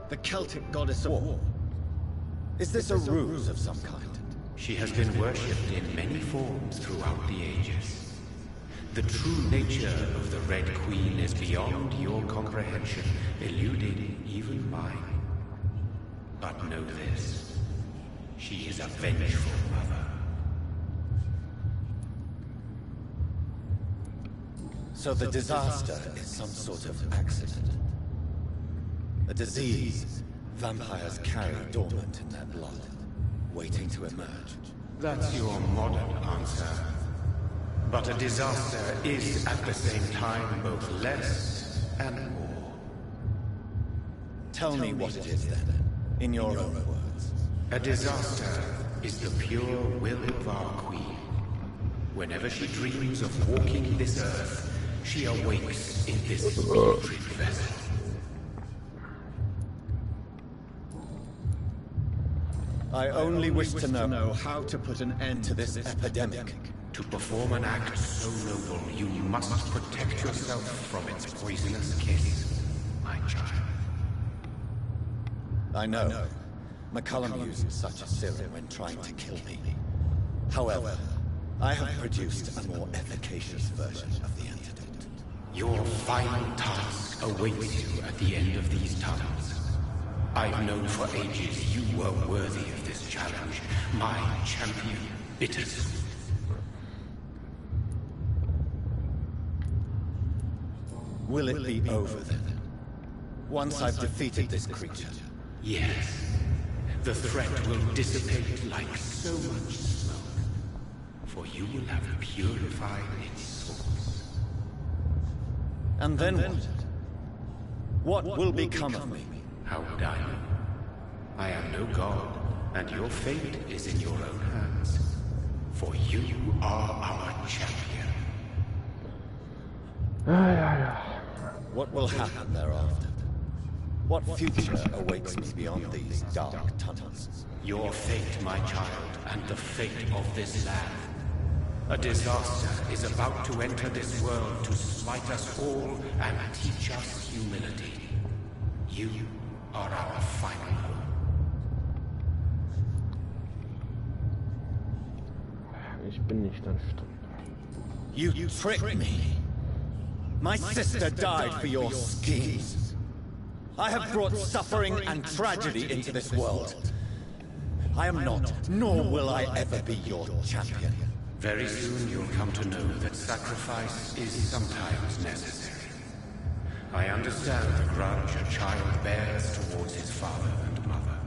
The Celtic goddess of war? Is this a ruse of some kind? She has been worshipped in many forms throughout the ages. The true nature of the Red Queen is beyond your comprehension, eluding even mine. But know this, she is a vengeful mother. So the disaster is some sort of accident. A disease vampires carry dormant in their blood, waiting to emerge. That's your modern answer. But a disaster is at the same time both less and more. Tell me what it is then, in your own words. A disaster is the pure will of our queen. Whenever she dreams of walking this earth, she awakes in this putrid vessel. I only wish to know how to put an end to this epidemic. To perform an act so noble, you must protect yourself from its poisonous kiss, my child. I know. McCullum used such a serum when trying to kill me. However, I have produced a more efficacious version of the antidote. Your final task awaits you at the end of these tunnels. I've known for ages you were worthy of this challenge, my champion, Bittersweet. Will it be over then? Once I've defeated this creature? Yes. The threat will dissipate like so much smoke. For you will have purified its source. And then what? What will become of me? How would I know? I am no god, and your fate is in your own hands. For you are our champion. What will happen thereafter? What future awaits me beyond these dark tunnels? Your fate, my child, and the fate of this land. A disaster is about to enter this world to smite us all and teach us humility. You are our final hope. Ich bin nicht dein Stumm. You tricked me. My sister died for your schemes. I have brought suffering and tragedy into this world. I am not, nor will I ever be your champion. Very soon you'll come to know that sacrifice is sometimes necessary. I understand the grudge a child bears towards his father and mother.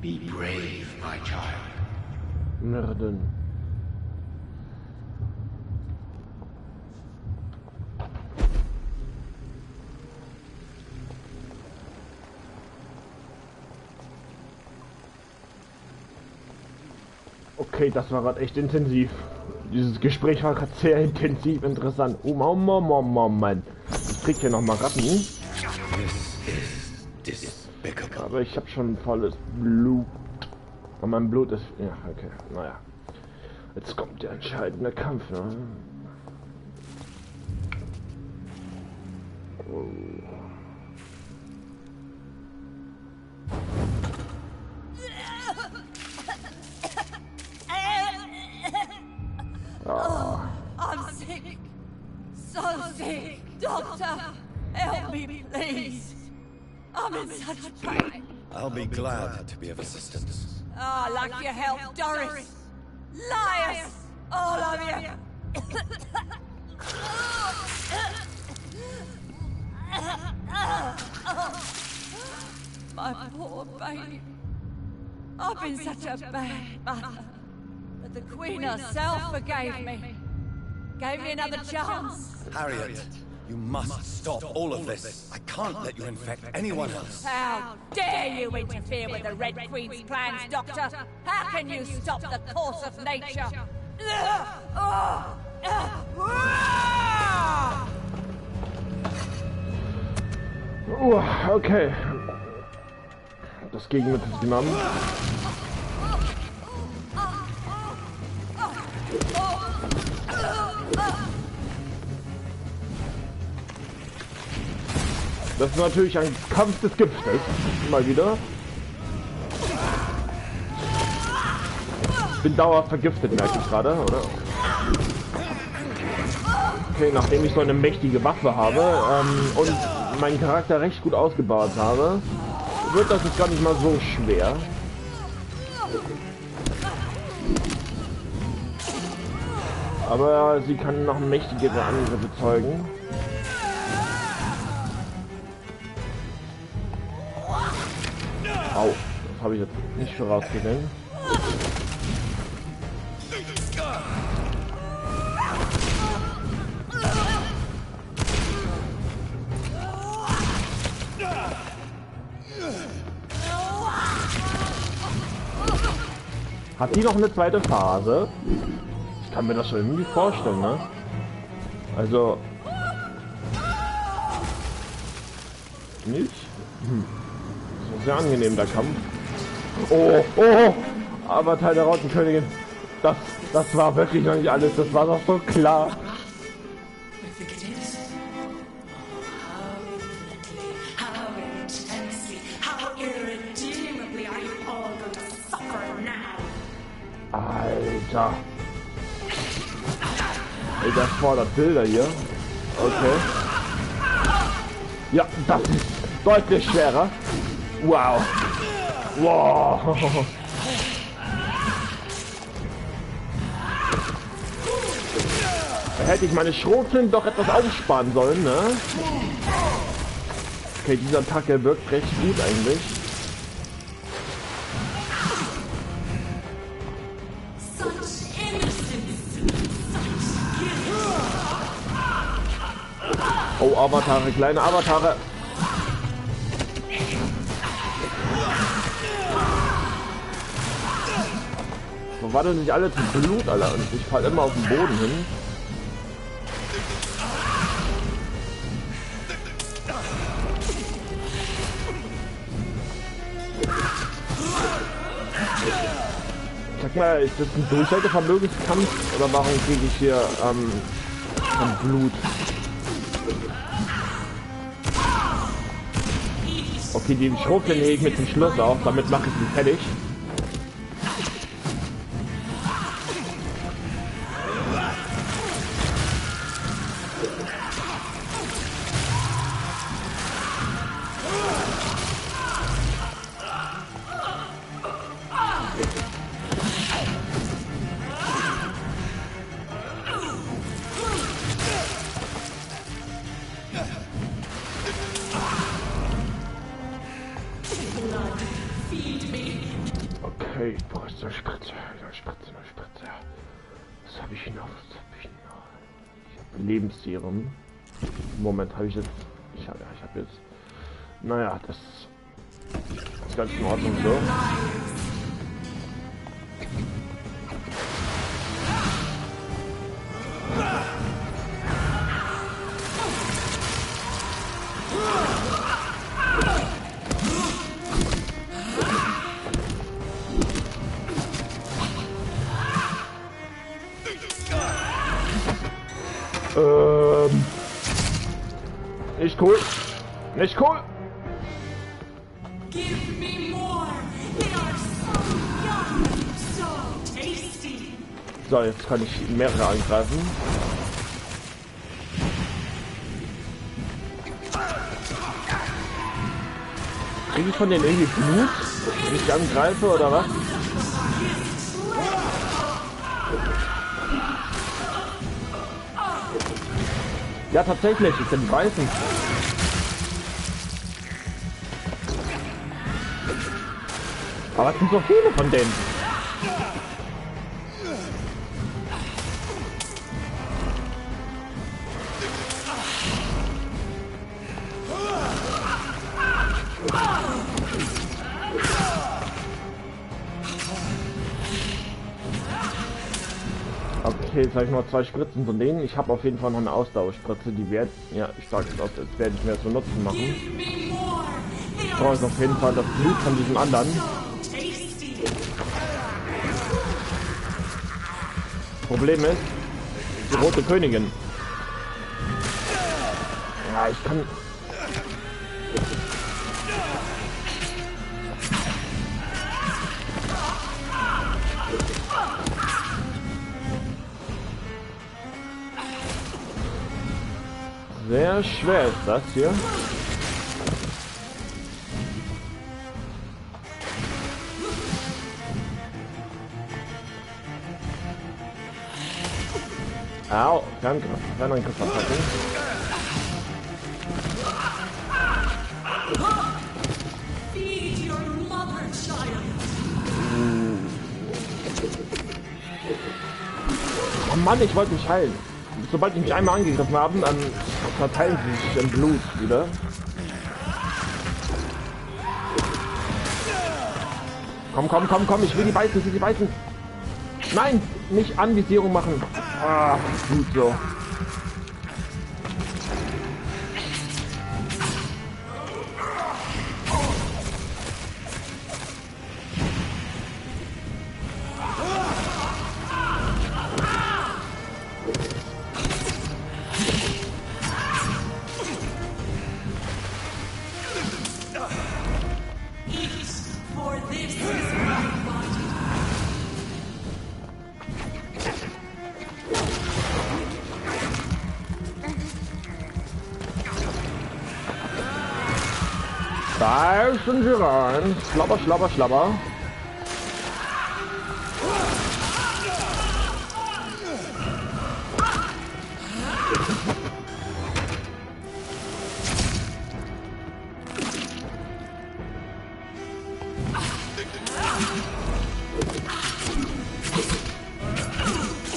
Be brave, my child. Mörden. Okay, das war gerade echt intensiv. Dieses Gespräch war gerade sehr intensiv interessant. Oh Mann. Ich krieg hier nochmal Ratten. Aber ich habe schon volles Blut. Und mein Blut ist... Ja, okay. Naja. Jetzt kommt der entscheidende Kampf, ne? Oh. Oh, I'm sick. So sick. Doctor, help me, please. I'm in such pain. I'll be glad to be of assistance. Oh, like your help, Doris. Liars, all of you. My poor baby. I've been such a bad mother. But the Queen herself forgave me. Gave me another chance. Harriet, you must stop all of this. I can't let you infect anyone else. How dare you interfere with the Red Queen's plans, Doctor? How can you stop the course of nature? Okay. Das Gegenmittel ist genommen. Das ist natürlich ein Kampf des Giftes. Mal wieder. Bin dauerhaft vergiftet, merke ich gerade, oder? Okay, nachdem ich so eine mächtige Waffe habe und meinen Charakter recht gut ausgebaut habe, wird das jetzt gar nicht mal so schwer. Aber sie kann noch mächtigere Angriffe zeugen. Au, das habe ich jetzt nicht vorausgesehen. Hat die noch eine zweite Phase? Ich kann mir das schon irgendwie vorstellen, ne? Also... Nicht? Das ist sehr angenehm, der Kampf. Oh! Aber Teil der Rautenkönigin. Das war wirklich noch nicht alles. Das war doch so klar. Alter. Ey, das fordert Bilder hier. Okay. Ja, das ist deutlich schwerer. Wow. Wow. Hätte ich meine Schrotflinten doch etwas aufsparen sollen, ne? Okay, diese Attacke wirkt recht gut eigentlich. Oh, Avatare, kleine Avatare. Verwandeln sich alle zu Blut, Alter. Und ich falle immer auf den Boden hin. Sag mal, ist das ein Durchhaltevermögenskampf oder warum kriege ich hier Blut? Okay, den Schrotflinten hebe ich mit zum Schluss auf, damit mache ich sie fertig. Okay, boah, ist eine Spritze. Was habe ich noch? Ich habe Lebensserum. Moment, habe ich jetzt... Ich habe jetzt... Naja, das ist ganz in Ordnung so. Nicht cool. Nicht cool. So, jetzt kann ich mehrere angreifen. Kriege ich von denen irgendwie Blut, wenn ich angreife oder was? Ja, tatsächlich, ich bin beißen. Aber es sind so viele von denen. Okay, jetzt habe ich noch 2 Spritzen von denen. Ich habe auf jeden Fall noch eine Ausdauerspritze, die wird, ja, ich sage es aus, jetzt werde ich mir zu Nutzen machen. Ich brauche jetzt auf jeden Fall das Blut von diesem anderen. Problem ist, die rote Königin. Ja, ich kann... Sehr schwer ist das hier. Au, Fernangriff-Attacke. Oh Mann, ich wollte mich heilen. Sobald ich mich einmal angegriffen habe, dann verteilen sie sich im Blut wieder. Komm, ich will die beißen, Nein, nicht Anvisierung machen. Ah, gut so. Da sind sie rein. Schlabber.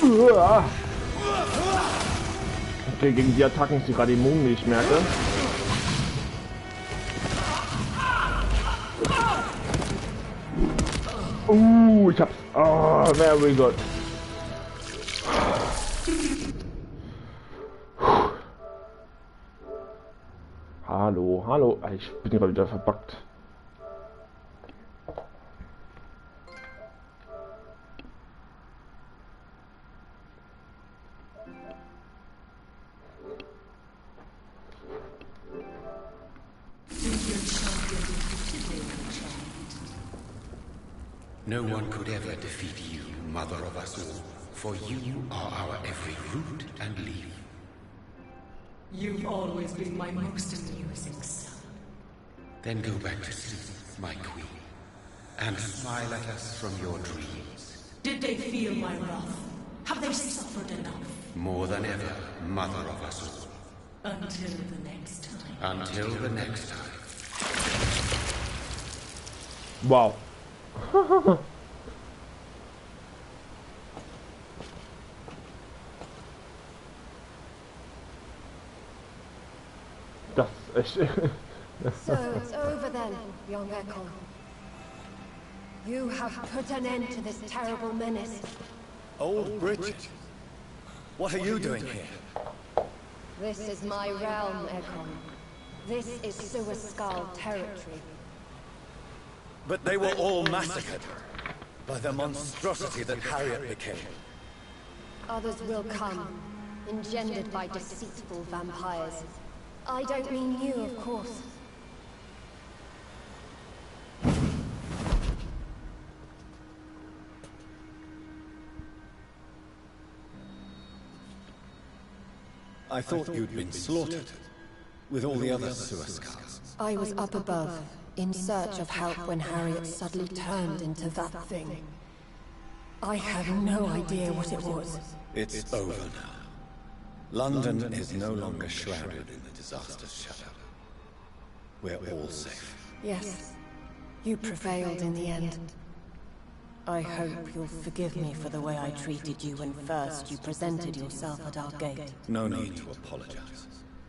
Okay, gegen die Attacken ist sie gerade immun, wie ich merke. Ich hab's. Oh, very good. Hallo, hallo. Ich bin gerade wieder verbuggt. No one could ever defeat you, mother of us all, for you are our every root and leaf. You've always been my most amusing son. Then go back to sleep, my queen, and smile at us from your dreams. Did they feel my wrath? Have they suffered enough? More than ever, mother of us all. Until the next time. Until the next time. Wow. Das ist echt. So it's over then, young Ekon. You have put an end to this terrible menace. Old Bridget, what are you doing here? This is my realm, Ekon. This is Suascal territory. But they were all massacred by the monstrosity that Harriet became. Others will come, engendered by deceitful vampires. I don't mean you, of course. I thought you'd been slaughtered with all the other Suascals. I was up above, in search of help when Harriet suddenly turned into that thing. I had no idea what it was. It's over now. London is no longer shrouded in the disaster's shadow. We're all safe. Yes, you prevailed in the end. I hope you'll forgive me for the way I treated you when first you presented yourself at our gate. No need to apologize,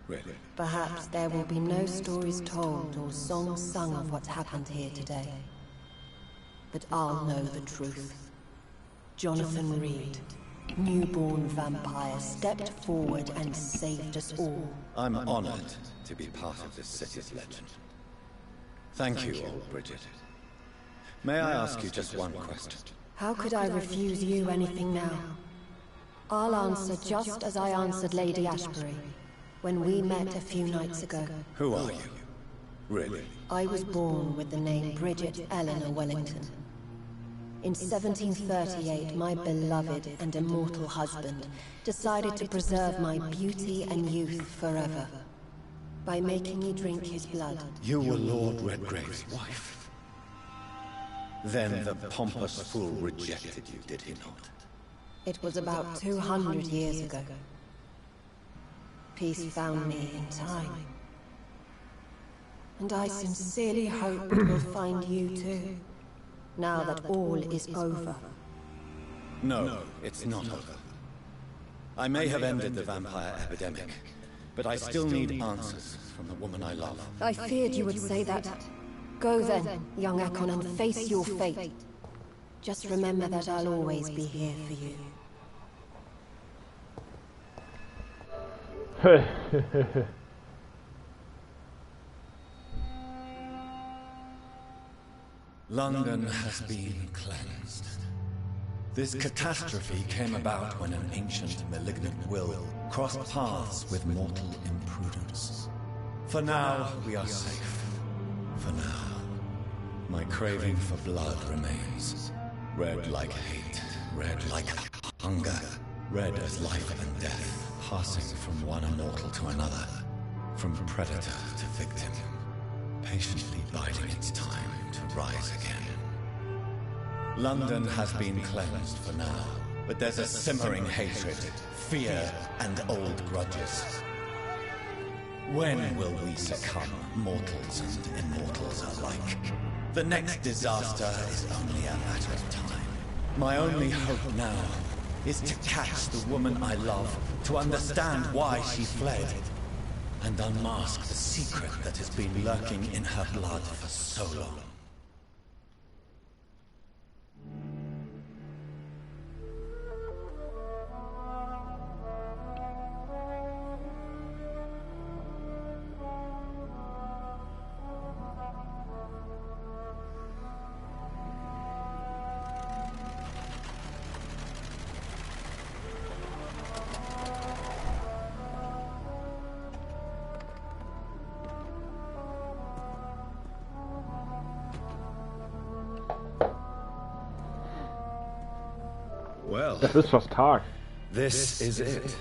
really. Perhaps there will be no stories told or songs sung of what happened here today. But I'll know the truth. Jonathan Reed, newborn vampire, stepped forward and saved us all. I'm honored to be part of this city's legend. Thank you, old Bridget. May I ask you just one question? How could I refuse you anything now? I'll answer just as I answered Lady Ashbury when we met a few nights ago. Who are you? Really? I was born with the name Bridget Eleanor Wellington. In 1738, my beloved and immortal husband decided to preserve my beauty and youth forever by making me drink his blood. You were Lord Redgrave's wife. Then the pompous fool rejected you, did he not? It was about 200 years ago. Peace found me in time. And I sincerely hope it will find you too, now that all is over. No, it's not over. I may have ended the vampire epidemic, but I still need answers from the woman I love. I feared you would say that. Go then, young Ekon, and face your fate. Just remember that I'll always be here for you. London has been cleansed. This catastrophe came about when an ancient malignant will crossed paths with mortal imprudence. For now, we are safe. For now, my craving for blood remains. Red like hate, red like hunger, red as life and death, passing from one immortal to another, from predator to victim, patiently biding its time to rise again. London has been cleansed for now, but there's a simmering hatred, fear, and old grudges. When will we succumb, mortals and immortals alike? The next disaster is only a matter of time. My only hope now is to catch the woman I love, to understand why she fled, and unmask the secret that has been lurking in her blood for so long. Well, Es ist fast Tag. This is it.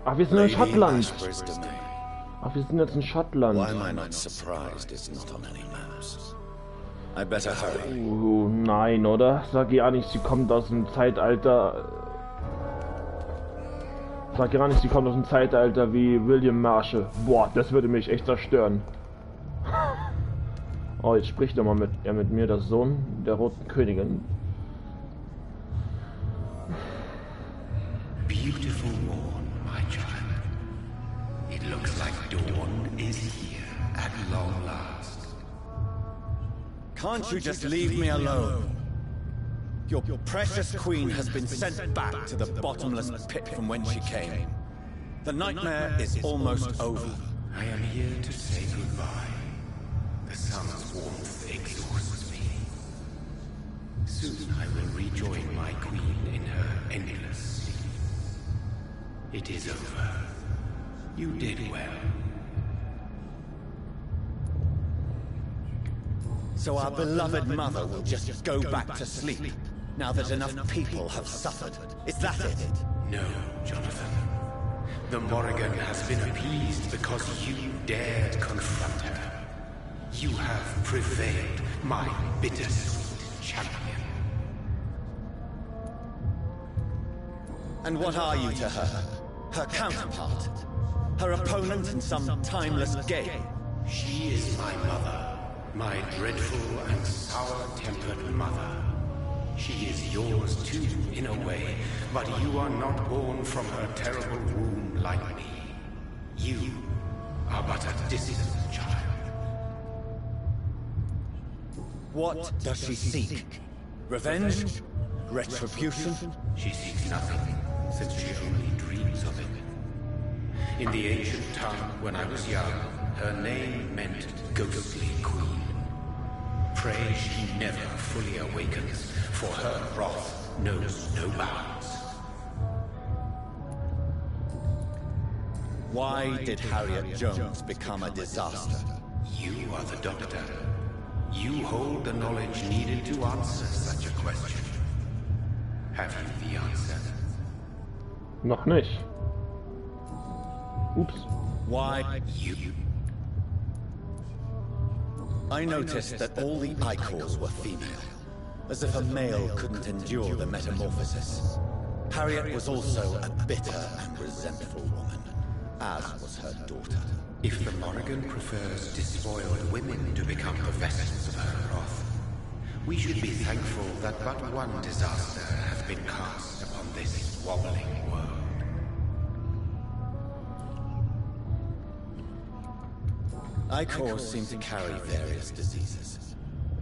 Ach, wir sind in Lady Schottland. Ashbury's domain. Ach, wir sind jetzt in Schottland. Why am I not surprised it's not on any maps? I better hurry. Nein, oder? Sag ja nicht, sie kommt aus dem Zeitalter... Sag ja nicht, sie kommt aus dem Zeitalter wie William Marshall. Boah, das würde mich echt zerstören. Oh, jetzt spricht er mal mit mir, der Sohn der Roten Königin. Beautiful morn, my child. It looks like dawn is here at long last. Can't you just leave me alone? Your precious queen has been sent back to the bottomless pit from whence she came. The nightmare is almost over. I am here to say goodbye. The sun's warmth exhausts me. Soon I will rejoin my queen in her endless sleep. It is over. You did well. So our beloved mother will just go back to sleep, now that enough people have suffered. Is that it? No, Jonathan. The Morrigan has been appeased because you dared confront her. You have prevailed, my bittersweet champion. And what are you to her? Her counterpart? Her opponent in some timeless game? She is my mother, my dreadful and sour-tempered mother. She is yours too, in a way, but you are not born from her terrible womb like me. You are but a distant child. What does she seek? Revenge? Retribution? She seeks nothing, since she only dreams of it. In the ancient tongue, when I was young, her name meant ghostly queen. Pray she never fully awakens, for her wrath knows no bounds. Why did Harriet Jones become a disaster? You are the doctor. You hold the knowledge needed to answer such a question. Have you the answer? Noch nicht. Oops. Why you? I noticed that all the Icors were female, as if a male couldn't endure the metamorphosis. Harriet was also a bitter and resentful woman, as was her daughter. If the Morrigan prefers despoiled women to become the vessels of her wrath, we should be thankful that but one disaster has been cast upon this wobbling world. Icors seem to carry various diseases.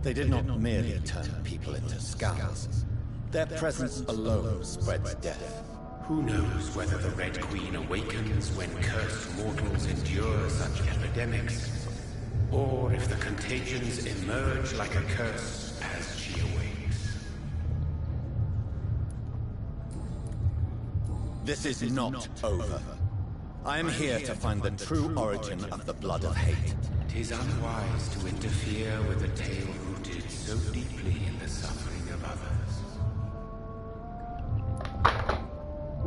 They did not merely turn people into skulls. Their presence alone spreads death. Who knows whether the Red Queen awakens when cursed mortals endure such epidemics, or if the contagions emerge like a curse as she awakes. This is not over. I am here to find the true origin of the blood of hate. 'Tis unwise to interfere with a tale rooted so deeply in the suffering of others.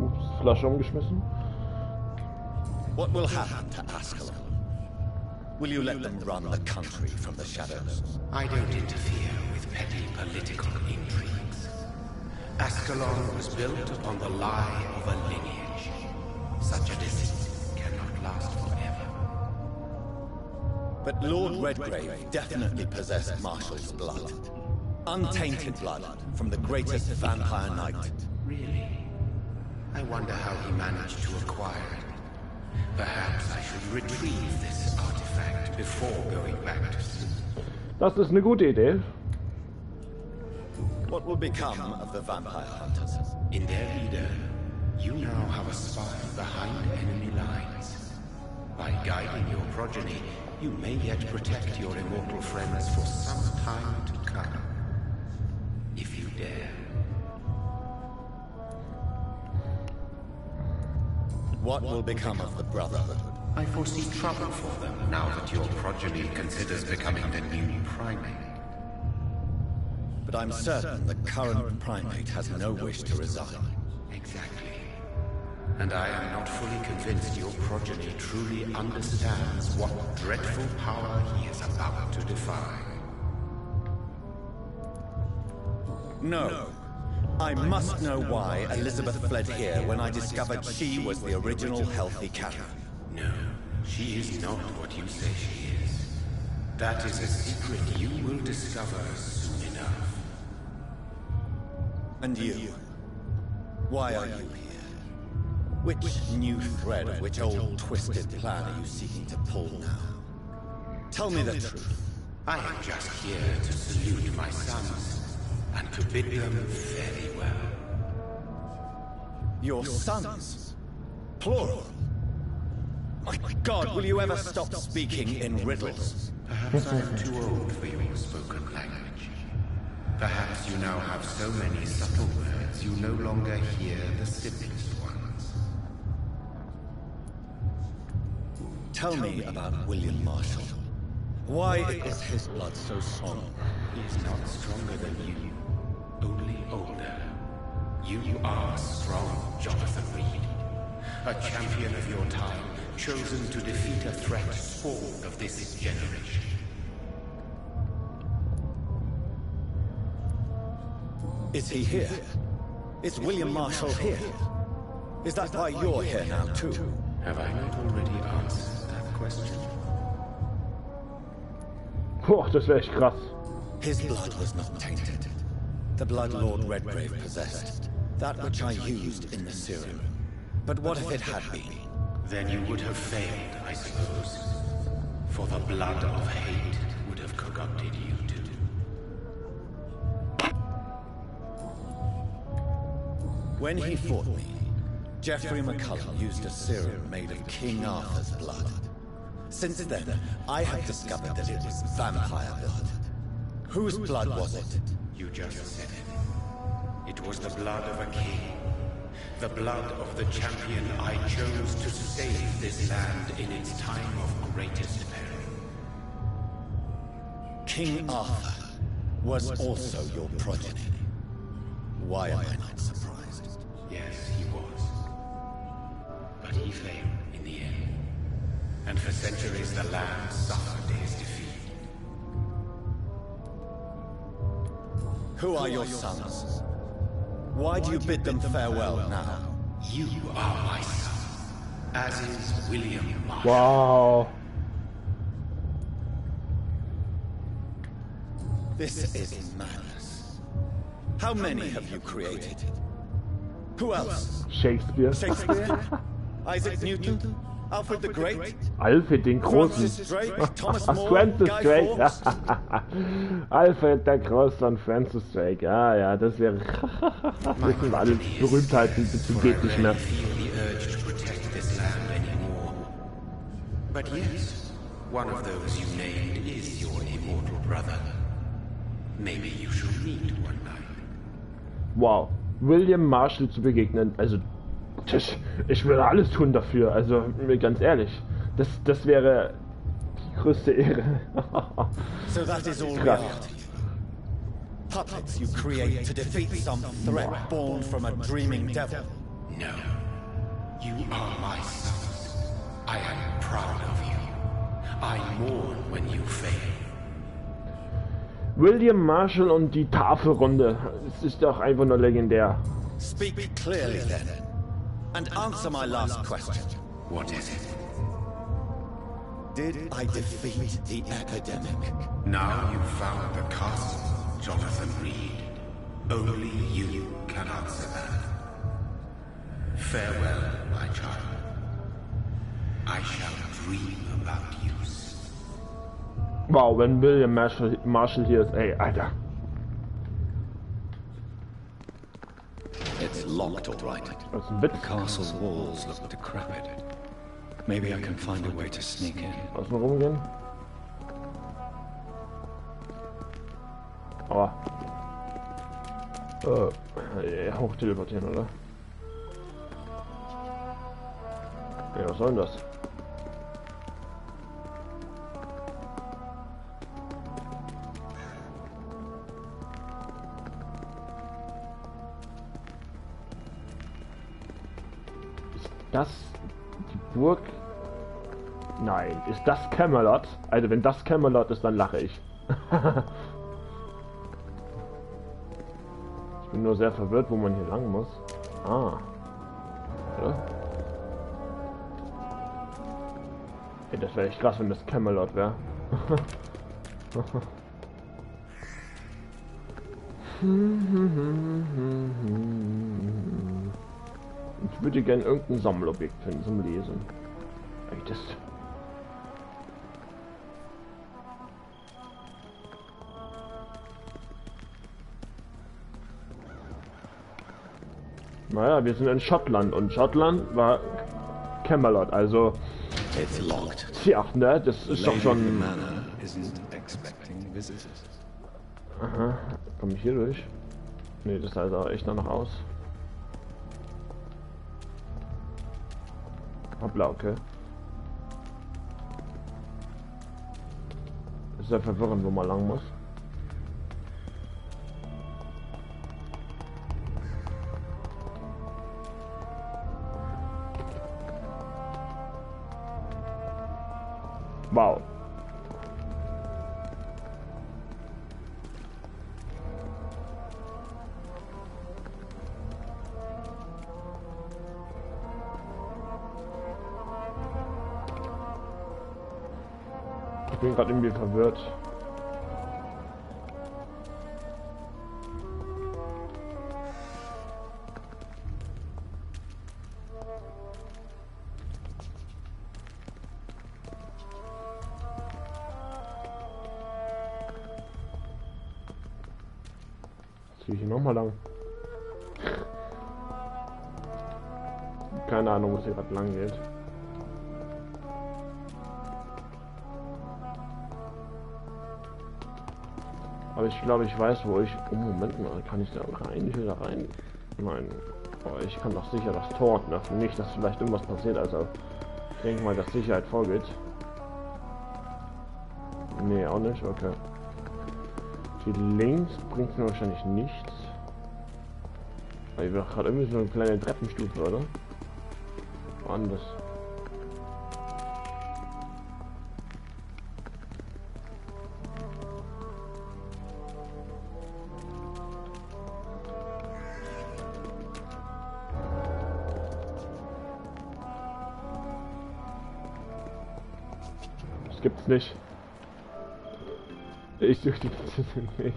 Ups, Flasche umgeschmissen. What will happen to Ascalon? Will you let them run the country from the shadows? I don't interfere with petty political intrigues. Ascalon was built upon the lie of a lineage. Such a deceit cannot last forever. But Lord Redgrave definitely possessed Marshall's blood. Untainted blood from the greatest vampire knight. Really? I wonder how he managed to acquire it. Perhaps I should retrieve this artifact before going back to sleep. Das ist eine gute Idee. What will become of the vampire hunters? In their leader, you now have a spy behind enemy lines. By guiding your progeny, you may yet protect your immortal friends for some time to come. If you dare. What will become of the Brotherhood? I foresee trouble for them now that your progeny considers becoming the new primate. But I'm certain the current primate has no wish to resign. Exactly. And I am not fully convinced your progeny truly understands what dreadful power he is about to defy. No. I must know why Elizabeth fled here when I discovered she was the original healthy Catherine. No, she is not what you say she is. That is a secret you will discover soon enough. And you? Why are you here? Which new thread of which old twisted plan are you seeking to pull now? Tell me the truth. I am just here to salute my sons, and to bid them very well. Your sons? Plural? My God, will you ever stop speaking in riddles? Perhaps I am too old for your spoken language. Perhaps you now have so many subtle words you no longer hear the simplest ones. Tell me about William Marshall. Why is his blood so strong? He is not stronger than you, only older. You are strong, Jonathan Reed. A champion of your time, chosen to defeat a threat spawned of this generation. Is he here? Is William Marshall here? Is that why you're here now, too? Have I not already answered that question? Boah, das wäre echt krass. His blood was not tainted. The blood Lord Redgrave possessed. That which I used in the serum. But what if it had been? Then you would have failed, I suppose. For the blood of hate would have corrupted you too. When he fought me, Geoffrey McCullum used a serum made of King Arthur's blood. Since then, I have discovered that it was vampire blood. Whose blood was it? You just said it. It was the blood of a king. The blood of the champion I chose to save this land in its time of greatest peril. King Arthur was also your progeny. Why am I not surprised? Yes, he was. But he failed in the end. And for centuries the land suffered his defeat. Who are your sons? Why do you bid them farewell now? You are my son, as is William Marshall. Wow. This is madness. How many have you created? Who else? Shakespeare. Shakespeare? Isaac Newton? Alfred the Great? Alfred den Großen. Francis Drake? Thomas More? Francis Guy Drake. Fawkes? Alfred der Große und Francis Drake. Ja, ja, das wäre... das sind alles Berühmtheiten, bitte geht nicht mehr. But yes, one of those you named is your immortal brother. Maybe you should meet one night. Wow. William Marshall zu begegnen, also ich würde alles tun dafür, also ganz ehrlich, das wäre die größte Ehre. So that is all we are to you. Puppets you create to defeat some threat born from a dreaming devil. No, you are my sons. I am proud of you. I mourn when you fail. William Marshall und die Tafelrunde. Es ist doch einfach nur legendär. Speak clearly then, and answer my last question. What is it? Did I defeat the epidemic? Now you've found the castle. Jonathan Reed. Only you can answer that. Farewell, my child. I shall dream about you. Wow, wenn William Marshall hier ist, ey, Alter. It's locked, all right. The castle walls look decrepit. Maybe I can find a way to sneak in. Lass mal rumgehen. Aua. Hoch teleportieren, oder? Ja, was soll denn das? Das die Burg? Nein, ist das Camelot? Also wenn das Camelot ist, dann lache ich. Ich bin nur sehr verwirrt, wo man hier lang muss. Ah. Oder? Ey, das wäre echt krass, wenn das Camelot wäre. Ich würde gerne irgendein Sammelobjekt finden zum Lesen. Echt das. Naja, wir sind in Schottland und Schottland war Camelot, also. Tja, ne, das ist doch schon. Aha, komme ich hier durch? Ne, das sah also echt noch aus. Blau, okay. Ist sehr verwirrend, wo man lang muss. Wow. Ich bin gerade irgendwie verwirrt. Ziehe ich hier nochmal lang. Keine Ahnung, wo es hier gerade lang geht. Aber ich glaube, ich weiß, wo ich... Oh, Moment mal, kann ich da rein? Ich will da rein? Nein. Aber ich kann doch sicher das Tor öffnen. Nicht, dass vielleicht irgendwas passiert. Also, ich denke mal, dass Sicherheit vorgeht. Nee, auch nicht. Okay. Die links bringt mir wahrscheinlich nichts. Weil ich gerade irgendwie so eine kleine Treppenstufe, oder? Woanders. Das gibt's nicht. Ich suche die Prinzessin nicht.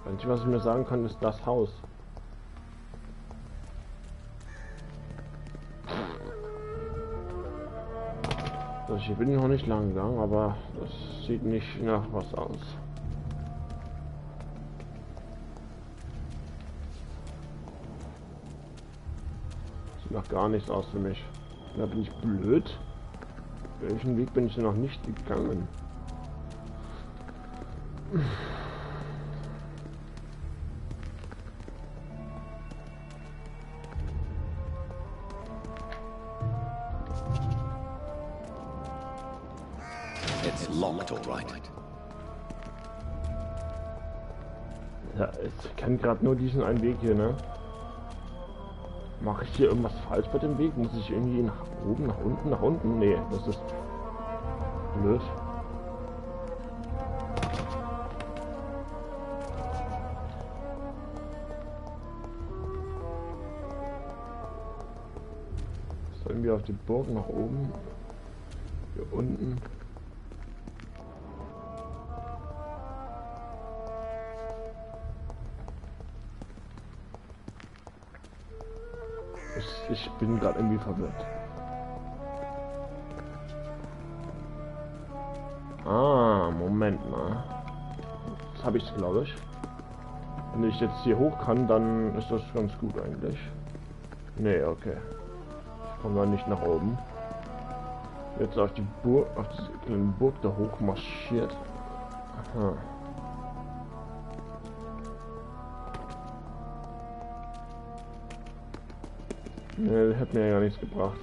Einzige, was ich mir sagen kann, ist das Haus. Also hier bin ich noch nicht lang gegangen, aber das sieht nicht nach was aus. Sieht nach gar nichts aus für mich. Da bin ich blöd. Welchen Weg bin ich denn noch nicht gegangen? It's locked, all right. Ja, ich kenne gerade nur diesen einen Weg hier, ne? Mache ich hier irgendwas falsch bei dem Weg? Muss ich irgendwie nach oben, nach unten, nach unten? Nee, das ist blöd. Sollen wir auf die Burg nach oben? Hier unten. Ich bin gerade irgendwie verwirrt. Ah, Moment mal. Das habe ich, glaube ich. Wenn ich jetzt hier hoch kann, dann ist das ganz gut eigentlich. Nee, okay. Ich komme da nicht nach oben. Jetzt auf die Burg, auf diese kleine Burg da hoch marschiert. Aha. Nee, das hat mir ja gar nichts gebracht.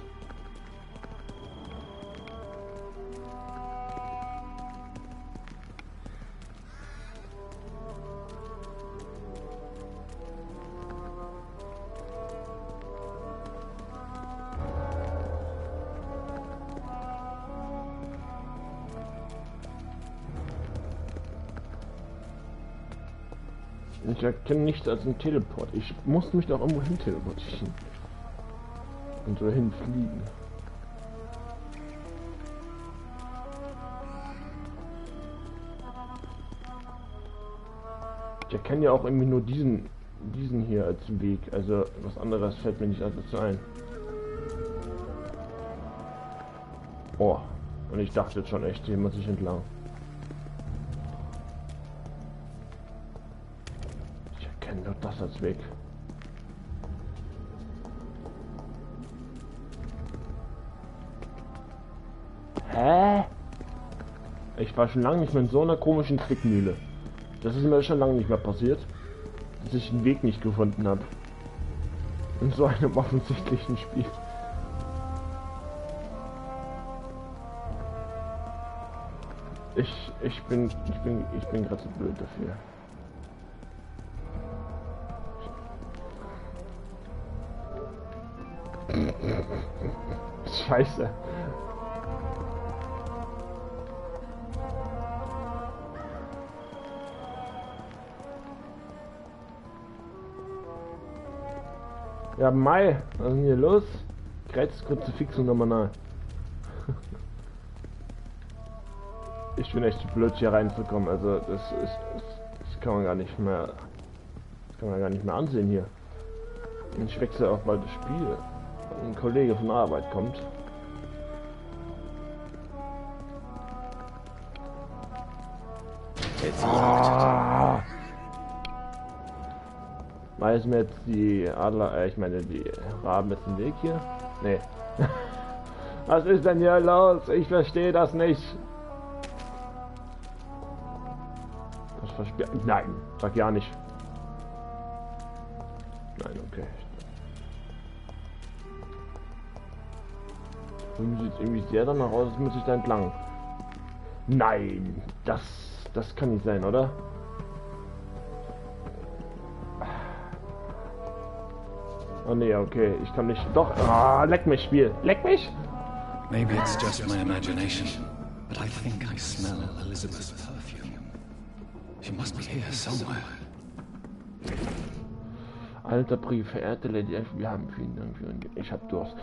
Ich erkenne nichts als ein Teleport. Ich muss mich doch irgendwo hin teleportieren. Und so hinfliegen. Ich erkenne ja auch irgendwie nur diesen hier als Weg. Also was anderes fällt mir nicht als dazu ein. Oh, und ich dachte jetzt schon echt, hier muss ich entlang. Ich erkenne doch das als Weg. Hä? Ich war schon lange nicht mehr in so einer komischen Zwickmühle. Das ist mir schon lange nicht mehr passiert, dass ich den Weg nicht gefunden habe. In so einem offensichtlichen Spiel. Ich bin gerade so blöd dafür. Scheiße. Ja, Mai, was ist denn hier los? Kreuzkruzifix und nochmal nahe. Ich bin echt blöd hier reinzukommen, also das kann man gar nicht mehr. Das kann man gar nicht mehr ansehen hier. Ich wechsle auch bald das Spiel. Ein Kollege von der Arbeit kommt. Ah! Weiß mir jetzt die Adler, ich meine die Raben ist im Weg hier? Nee. Was ist denn hier los? Ich verstehe das nicht. Was versperrt? Nein, sag ja nicht. Nein, okay. Irgendwie sehr danach aus, als muss ich da entlang. Nein, das kann nicht sein, oder? Oh nee, okay, ich kann nicht. Doch, leck mich, Spiel, leck mich! Maybe it's just my imagination, but I think I smell Elizabeth's perfume. She must be here somewhere. Alter Brief, verehrte Lady, wir haben vielen Dank für ihn. Ich hab Durst.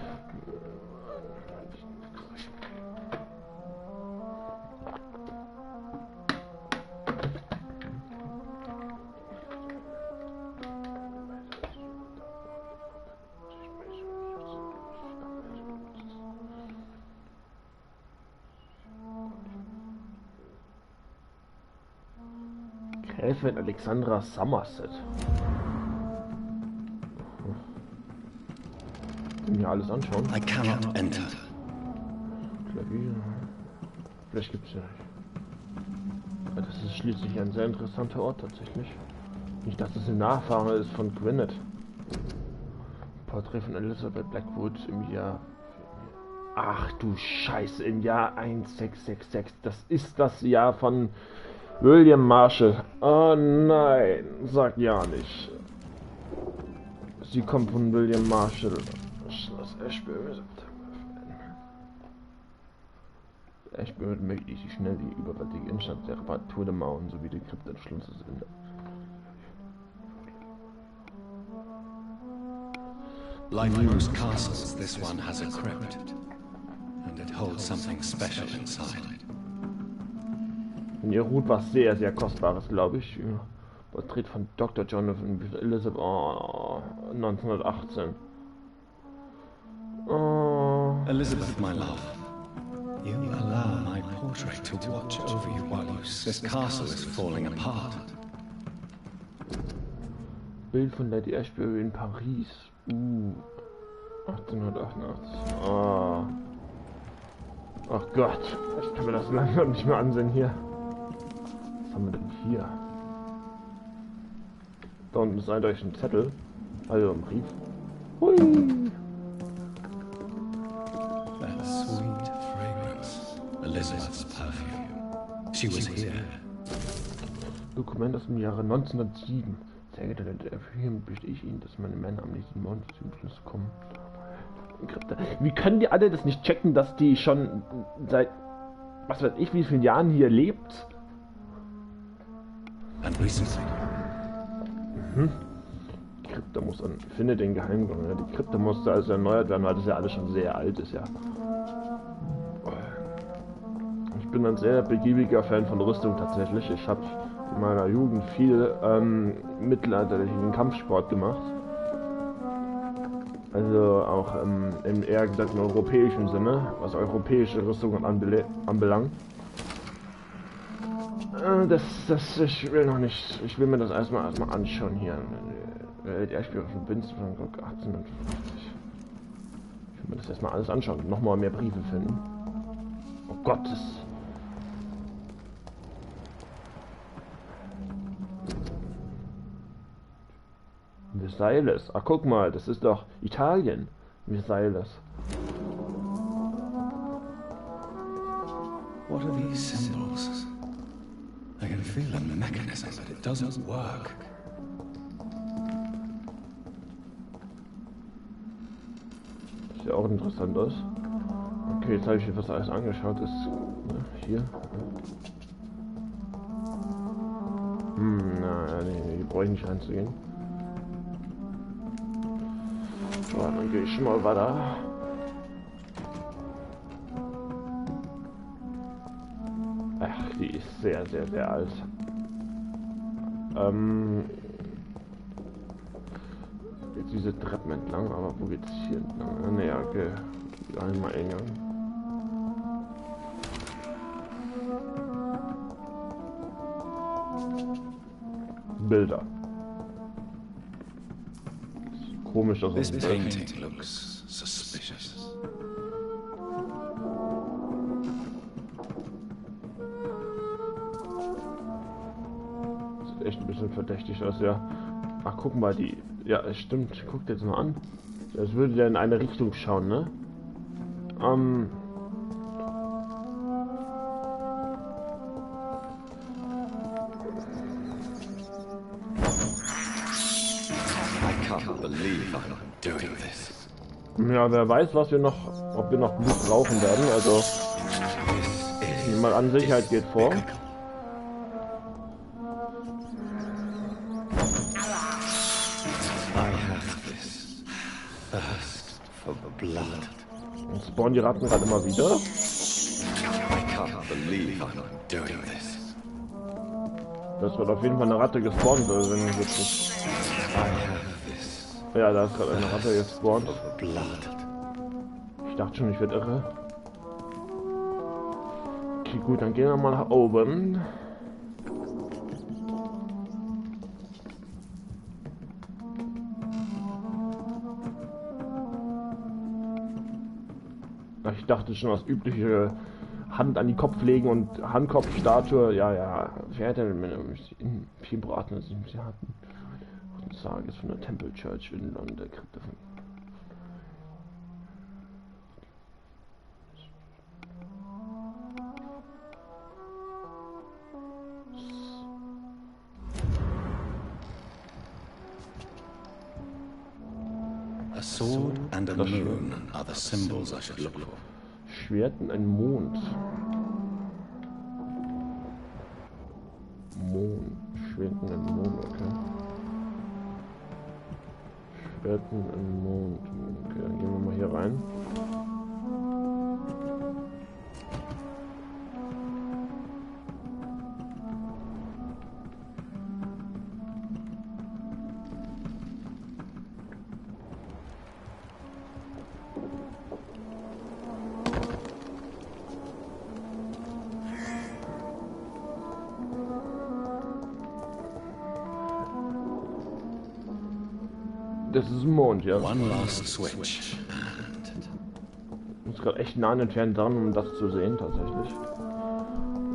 Gräfin Alexandra Somerset. Mir alles anschauen. I cannot enter. Klavier. Vielleicht gibt's ja nicht. Das ist schließlich ein sehr interessanter Ort tatsächlich. Nicht, dass es eine Nachfahre ist von Gwyneth. Porträt von Elizabeth Blackwood im Jahr. Ach du Scheiße, im Jahr 1666. Das ist das Jahr von William Marshall. Oh nein, sag ja nicht. Sie kommt von William Marshall. Schloss Ashbury. Ashbury möchte ich schnell die überwältigende Innenstadt der Reparatur der Mauern sowie die Kryptenschlüsse sind. Like most castles, this one has a crypt. And it holds something special inside. In ihr ruht was sehr, sehr Kostbares, glaube ich. Porträt von Dr. Jonathan Elizabeth 1918. Elizabeth, my love, you allow my portrait to watch over you while this castle is falling apart. Bild von Lady Ashbury in Paris. 1888. Ach Gott, ich kann mir das langsam nicht mehr ansehen hier. Was haben wir denn hier? Da unten ist eindeutig ein Zettel. Also ein Brief. Hui! That sweet fragrance. Elizabeth's perfume. She was here. Dokument aus dem Jahre 1907. Sehr geehrter Parfüm möchte ich Ihnen, dass meine Männer am nächsten Morgen zum Schluss kommen. Wie können die alle das nicht checken, dass die schon seit, was weiß ich, wie vielen Jahren hier lebt? Die Krypta muss dann, finde den Geheimgang. Ja. Die Krypta musste also erneuert werden, weil das ja alles schon sehr alt ist, ja. Ich bin ein sehr begiebiger Fan von Rüstung tatsächlich. Ich habe in meiner Jugend viel mittelalterlichen Kampfsport gemacht. Also auch im eher gesagt europäischen Sinne, was europäische Rüstungen anbelangt. Ich will noch nicht, ich will mir das erstmal anschauen hier. Die Erzspiele von Binz von 1850. Ich will mir das erstmal alles anschauen und nochmal mehr Briefe finden. Oh Gott, Versailles. Ach, guck mal, das ist doch Italien. Versailles. What are these symbols? I can feel a mechanism, but it doesn't work. Sieht ja auch interessant aus. Okay, jetzt habe ich mir was alles angeschaut. Ist hier. Nee, brauche ich nicht reinzugehen. So, dann gehe ich schon mal weiter. Ach, die ist sehr, sehr, sehr alt. Jetzt diese Treppen entlang, aber wo geht's hier entlang? Ne, okay. Einmal Eingang. Bilder. Komisch, dass This painting looks suspicious. Sieht echt ein bisschen verdächtig aus, ja. Ach, guck mal, die. Ja, es stimmt. Guckt jetzt mal an. Das würde ja in eine Richtung schauen, ne? Ja, wer weiß, was wir noch, ob wir noch Blut brauchen werden. Also, mal an, Sicherheit geht vor. Und spawnen die Ratten gerade immer wieder. Das wird auf jeden Fall eine Ratte gespawnt, also wenn ich jetzt nicht. Ja, da ist gerade eine Ratte gespawnt. Ich dachte schon, ich werde irre. Okay, gut, dann gehen wir mal nach oben. Ich dachte schon, das übliche Hand an die Kopf legen und Handkopfstatue. Ja, verehrte Männer, viel braten, das sie hatten. Tages von der Temple Church in London, der Krypta von. A sword and a moon are the symbols I should look for. Schwert und ein Mond. Schwert und ein Mond, okay. Schwerten im Mond. Okay, dann gehen wir mal hier rein. Das ist ein Mond, ja. One last switch. Ich muss gerade echt nah entfernt dran, um das zu sehen, tatsächlich.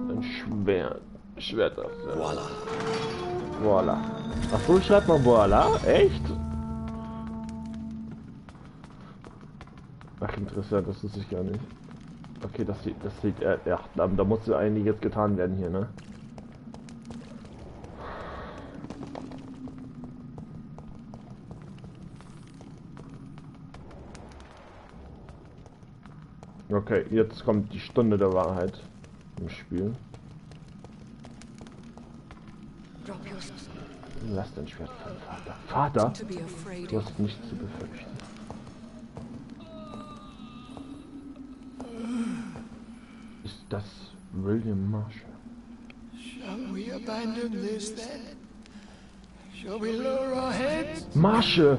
Ein Schwert das, ja. Voila. Voila. Ach so, schreibt man voila? Echt? Ach, interessant, das wusste ich gar nicht. Okay, das sieht, ja, da muss ja einiges getan werden hier, ne? Okay, jetzt kommt die Stunde der Wahrheit im Spiel. Lass dein Schwert fallen, Vater. Vater? Du hast nichts zu befürchten. Ist das William Marshall? Shall we abandon this then? Shall we lower our heads? Marshall!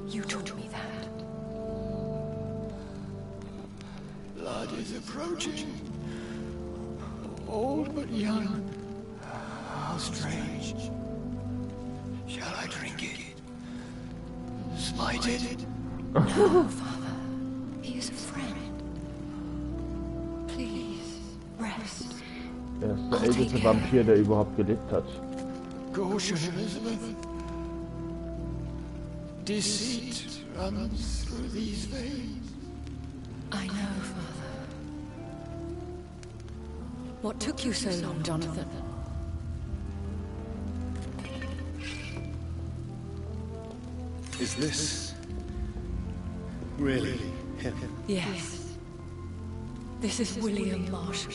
You taught me that. Blood is approaching. Old but young. How strange. Shall I drink it? Smite it? No, Father. He is a friend. Please, rest. Er ist der älteste Vampir, der überhaupt gelebt hat. Caution, Elizabeth. Deceit runs through these veins. I know, Father. What took you so long, Jonathan? Is this really him? Yes. This is William Marshall,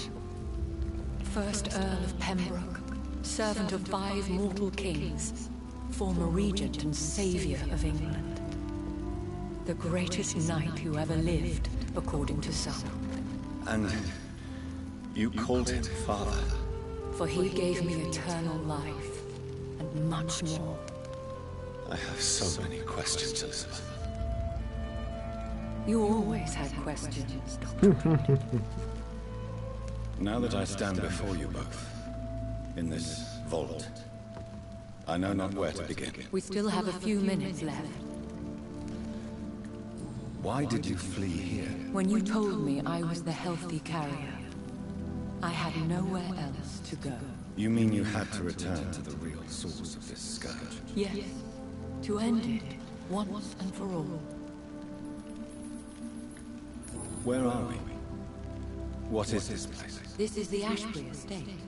1st Earl of Pembroke, servant of 5 mortal kings, former regent and saviour of England. The greatest knight who ever lived, according to some. And you called him father? For he gave me eternal life, and much more. I have so many questions, Elizabeth. You always had questions, Doctor. Now that I stand before you both, in this vault, I know not where to begin. We still have a few minutes left. Why did you flee here? When you told me I was the healthy carrier, I had nowhere else to go. You mean you had to return to the real source of this scourge? Yes, to end it, once and for all. Where are we? What is this place? This is the Ashbury estate.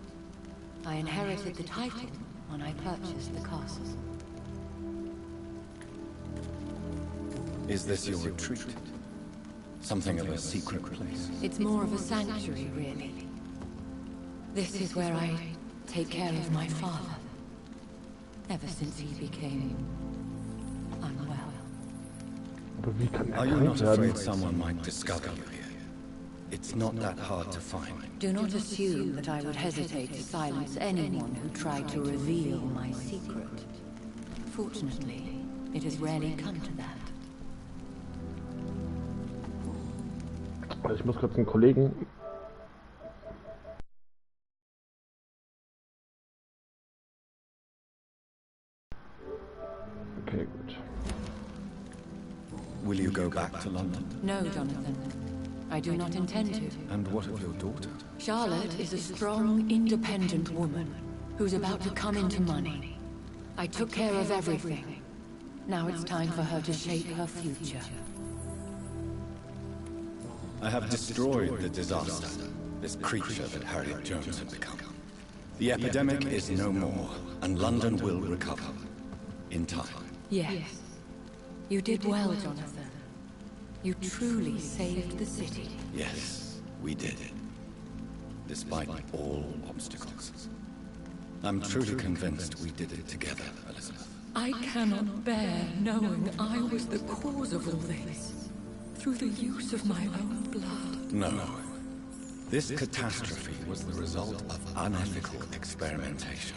I inherited the title when I purchased the castle. Is this your retreat? Something of a secret place? It's more of a sanctuary, really. This is where I take care of my father. Ever since he became unwell. Are you not afraid someone might discover you here? It's not that hard to find. Do not assume that I would hesitate to silence anyone who tried to reveal my secret. Fortunately, it has rarely come to that. Ich muss kurz einen Kollegen. Okay, gut. Will you go back to London? No, Jonathan. I do not intend to. And what of your daughter? Charlotte is a strong, independent woman who's about to come into money. I took care of everything. Now it's time for her to shape her future. I have destroyed the disaster, this creature that Harriet Jones had become. The epidemic is no more, and London will recover. In time. Yes. You did well, Jonathan. You truly saved the city. Yes, we did. Despite all obstacles. I'm truly convinced we did it together, Elizabeth. I cannot bear knowing I was the cause of all this, through the use of my own blood. No. This catastrophe was the result of unethical experimentation,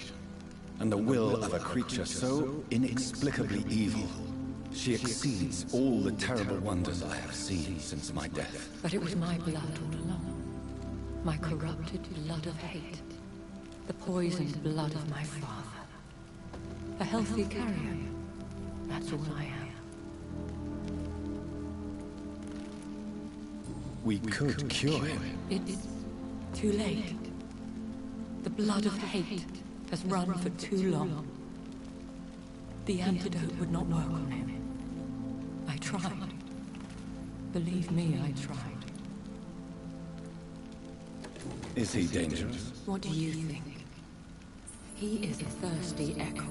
and the will of a creature so inexplicably evil. She exceeds all the terrible wonders I have seen since my death. But it was my blood all along. My corrupted blood of hate. The poisoned blood of my father. A healthy carrier. That's all I am. We could cure him. It's too late. The blood of hate has run for too long. The antidote would not work on him. I tried. Believe me, I tried. Is he dangerous? What do you think? He is a thirsty echo,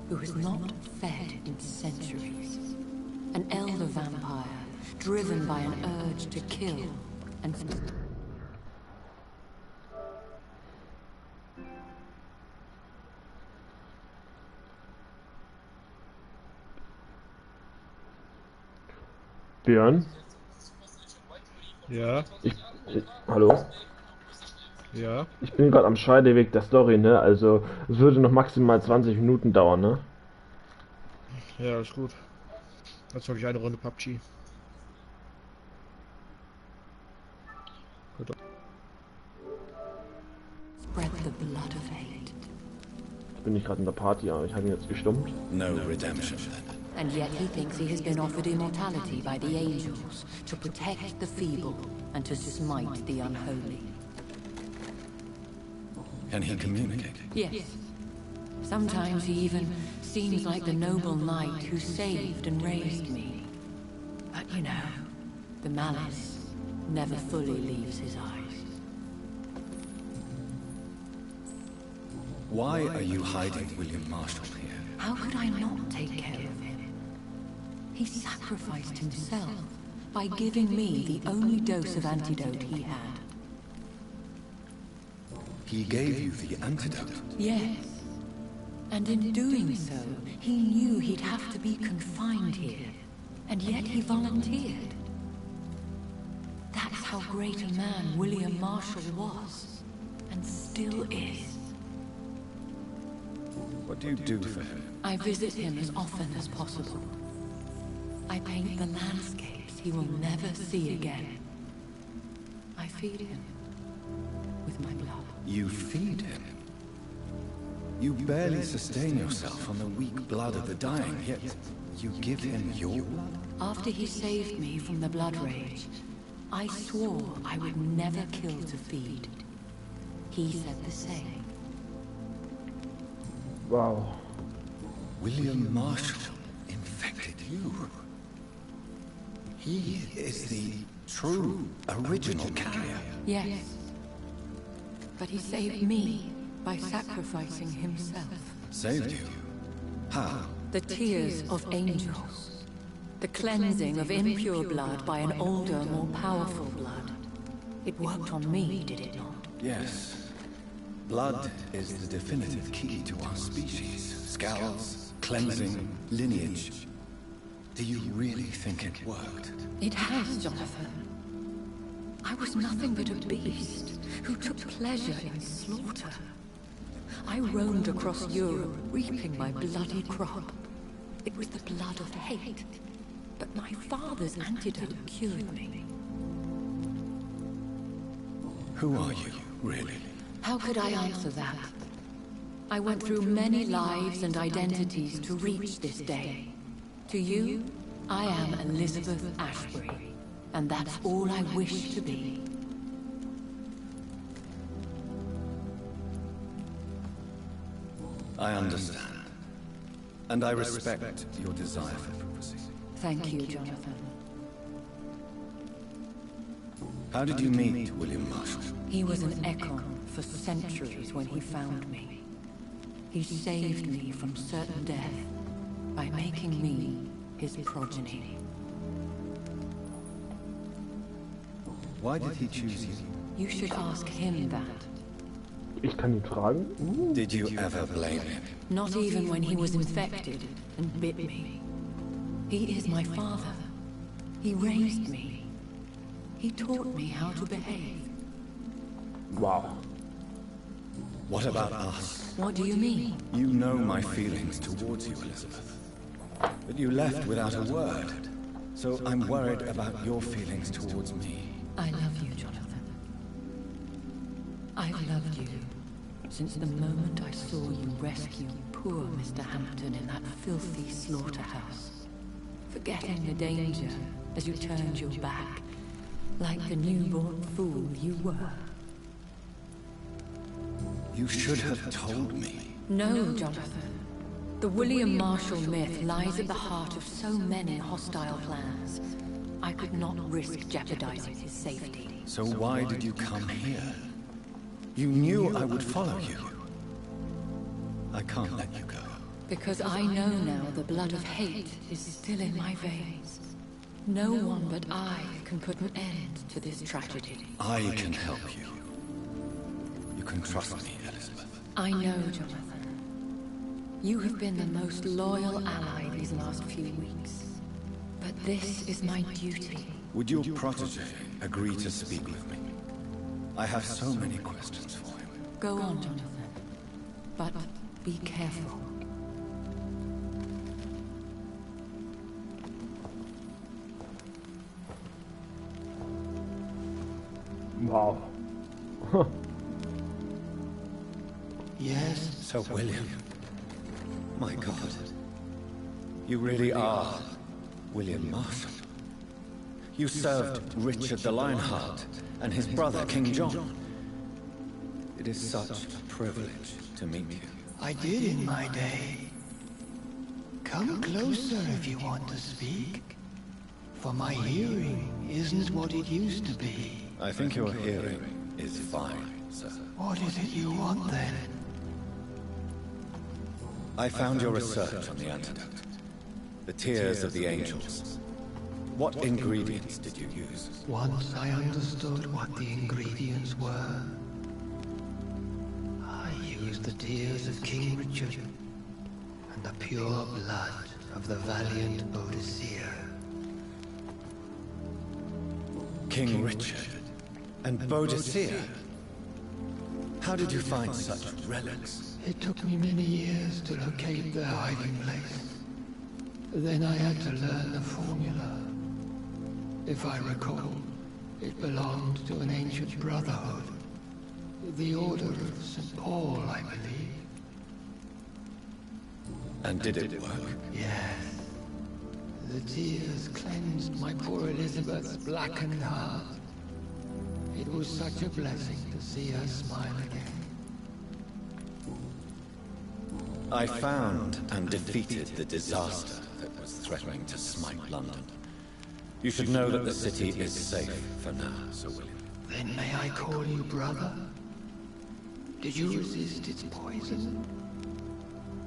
who has not fed in centuries. An elder vampire, driven by an urge to kill and... Björn? Ja? Hallo? Ja? Ich bin gerade am Scheideweg der Story, ne? Also, es würde noch maximal 20 Minuten dauern, ne? Ja, ist gut. Jetzt zocke ich eine Runde PUBG. Gut. Spread the blood of hate. Ich bin nicht gerade in der Party, aber ich habe ihn jetzt gestummt. No redemption. And yet he thinks he has been offered immortality by the angels to protect the feeble and to smite the unholy. Can he communicate? Yes. Sometimes he even seems like the noble knight who saved and raised me. But you know, the malice never fully leaves his eyes. Why are you hiding William Marshall here? How could I not take care of him? He sacrificed himself by giving me the only dose of antidote he had. He gave you the antidote? Yes. And in doing so, he knew he'd have to be confined here. And yet he volunteered. That's how great a man William Marshall was. And still is. What do you do for him? I visit him as often as possible. I paint the landscapes he will never see again. I feed him with my blood. You feed him? You barely sustain yourself on the weak blood of the dying, yet you give him your blood? After he saved me from the blood rage, I swore I would never kill to feed. He said the same. Wow. William Marshall infected you. He is the true, original carrier. Yes. But he saved me by sacrificing himself. Saved you? How? The tears of angels. The cleansing of impure blood by an older, more powerful blood. It worked on me, did it not? Yes. Blood is the definitive key to our species. Scales, cleansing, lineage. Do you really think it worked? It has, Jonathan. I was nothing but a beast who took pleasure in slaughter. I roamed across Europe, reaping my bloody crop. It was the blood of hate, but my father's antidote cured me. Who are you, really? How could I answer that? I went through many lives and identities to reach this day. To you, I am Elizabeth Ashbury, and that's all I wish to be. I understand. And I respect your desire for privacy. Thank you, Jonathan. How did you meet William Marshall? He was an Ekon for centuries when he found me. He saved me from certain death by making me his progeny. Why did he choose you? You should ask him that. Ich kann ihn fragen. Did you ever blame him? Not even when he was infected and bit me. He is my father. He raised me. He taught me how to behave. Wow. What about us? What do you mean? You know my feelings towards you, Elizabeth. But you left without a word. So I'm worried about your feelings towards me. I love you, Jonathan. I've loved you since the moment I saw you rescue poor Mr. Hampton in that filthy slaughterhouse. Forgetting the danger as you turned your back, like the newborn fool you were. You should have told me. No, Jonathan. The William Marshall myth lies at the heart of so many hostile plans. I could not risk jeopardizing his safety. So why did you come here? You knew I would follow you. I can't let you go. Because I know now the blood of hate is still in my veins. No one but I can put an end to this tragedy. I can help you. You can trust me, Elizabeth. I know, Jonathan. You have been the most loyal ally these last few weeks. But this is my duty. Would your protege agree to speak with me? I have so many questions for him. Go on, Jonathan. But be careful. Wow. Yes? So, William. My God. You really are William Marshall. You served Richard the Lionheart and his brother, King John. It is such a privilege to meet you. I did in my day. Come closer if you want to speak. For my hearing isn't what it used to be. I think your hearing is fine, sir. What is it you want then? I found your research on the antidote. The tears of the angels. What ingredients did you use? Once I understood what the ingredients were, I used the tears of King Richard and the pure blood of the valiant Bodicea. King Richard and Bodicea? How did you find such relics? It took me many years to locate their hiding place. Then I had to learn the formula. If I recall, it belonged to an ancient brotherhood. The Order of St. Paul, I believe. And did it work? Yes. The tears cleansed my poor Elizabeth's blackened heart. It was such a blessing to see her smile again. I found and defeated the disaster that was threatening to smite London. You should know that the city is safe for now, Sir William. Then may I call you brother? Did you resist its poison?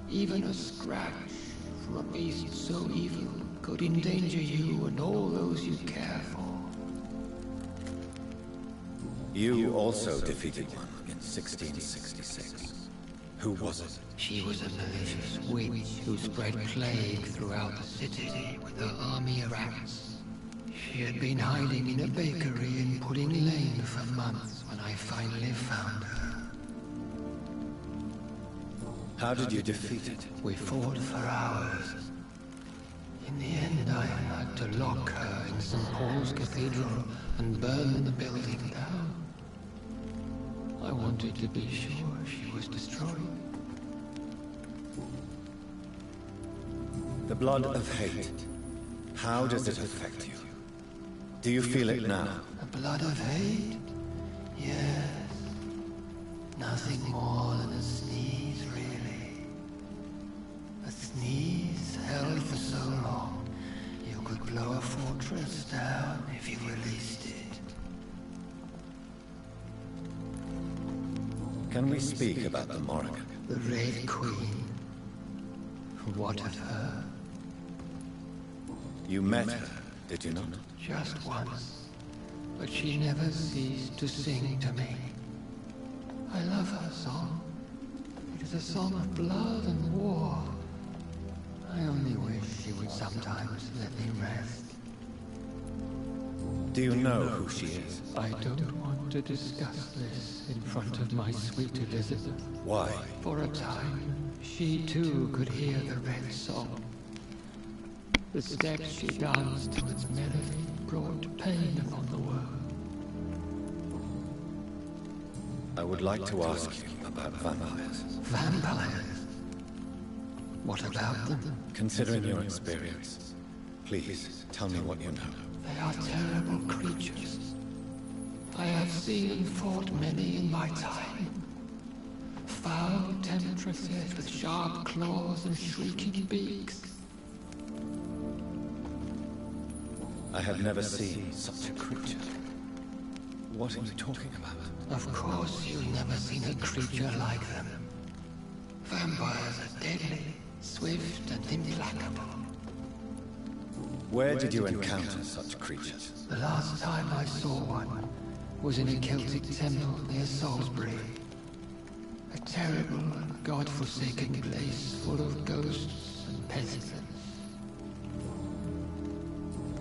Even a scratch from a beast so evil could endanger you and all those you care for. You also defeated one in 1666. Who was it? She was a malicious witch who spread plague throughout the city with her army of rats. She had been hiding in a bakery in Pudding Lane for months when I finally found her. How did you defeat it? We fought for hours. In the end, I had to lock her in St. Paul's Cathedral and burn the building down. I wanted to be sure she was destroyed. The blood of hate. How does it affect you? Do you feel it now? The blood of hate? Yes. Nothing more than a sneeze, really. A sneeze held for so long, you could blow a fortress down if you released it. Can we speak about the Morrigan? The Red Queen. What of her? You met her, did you not? Just once. But she never ceased to sing to me. I love her song. It is a song of blood and war. I only wish she would sometimes let me rest. Do you know who she is? I don't want to discuss this in front of my sweet Elizabeth. Why? For a time, she too could hear the red song. The steps she danced to its melody brought pain upon the world. I would like to ask you about vampires. Vampires? What about them? Considering your experience, please tell me what you know. They are terrible creatures. I have seen and fought many in my time. Foul temptresses with sharp claws and shrieking beaks. I have never seen such a creature. What are you talking about? Of course you've never seen a creature like them. Vampires are deadly, swift and implacable. Where did you encounter such creatures? The last time I saw one was in a Celtic temple near Salisbury. A terrible and god-forsaken place full of ghosts and pestilence.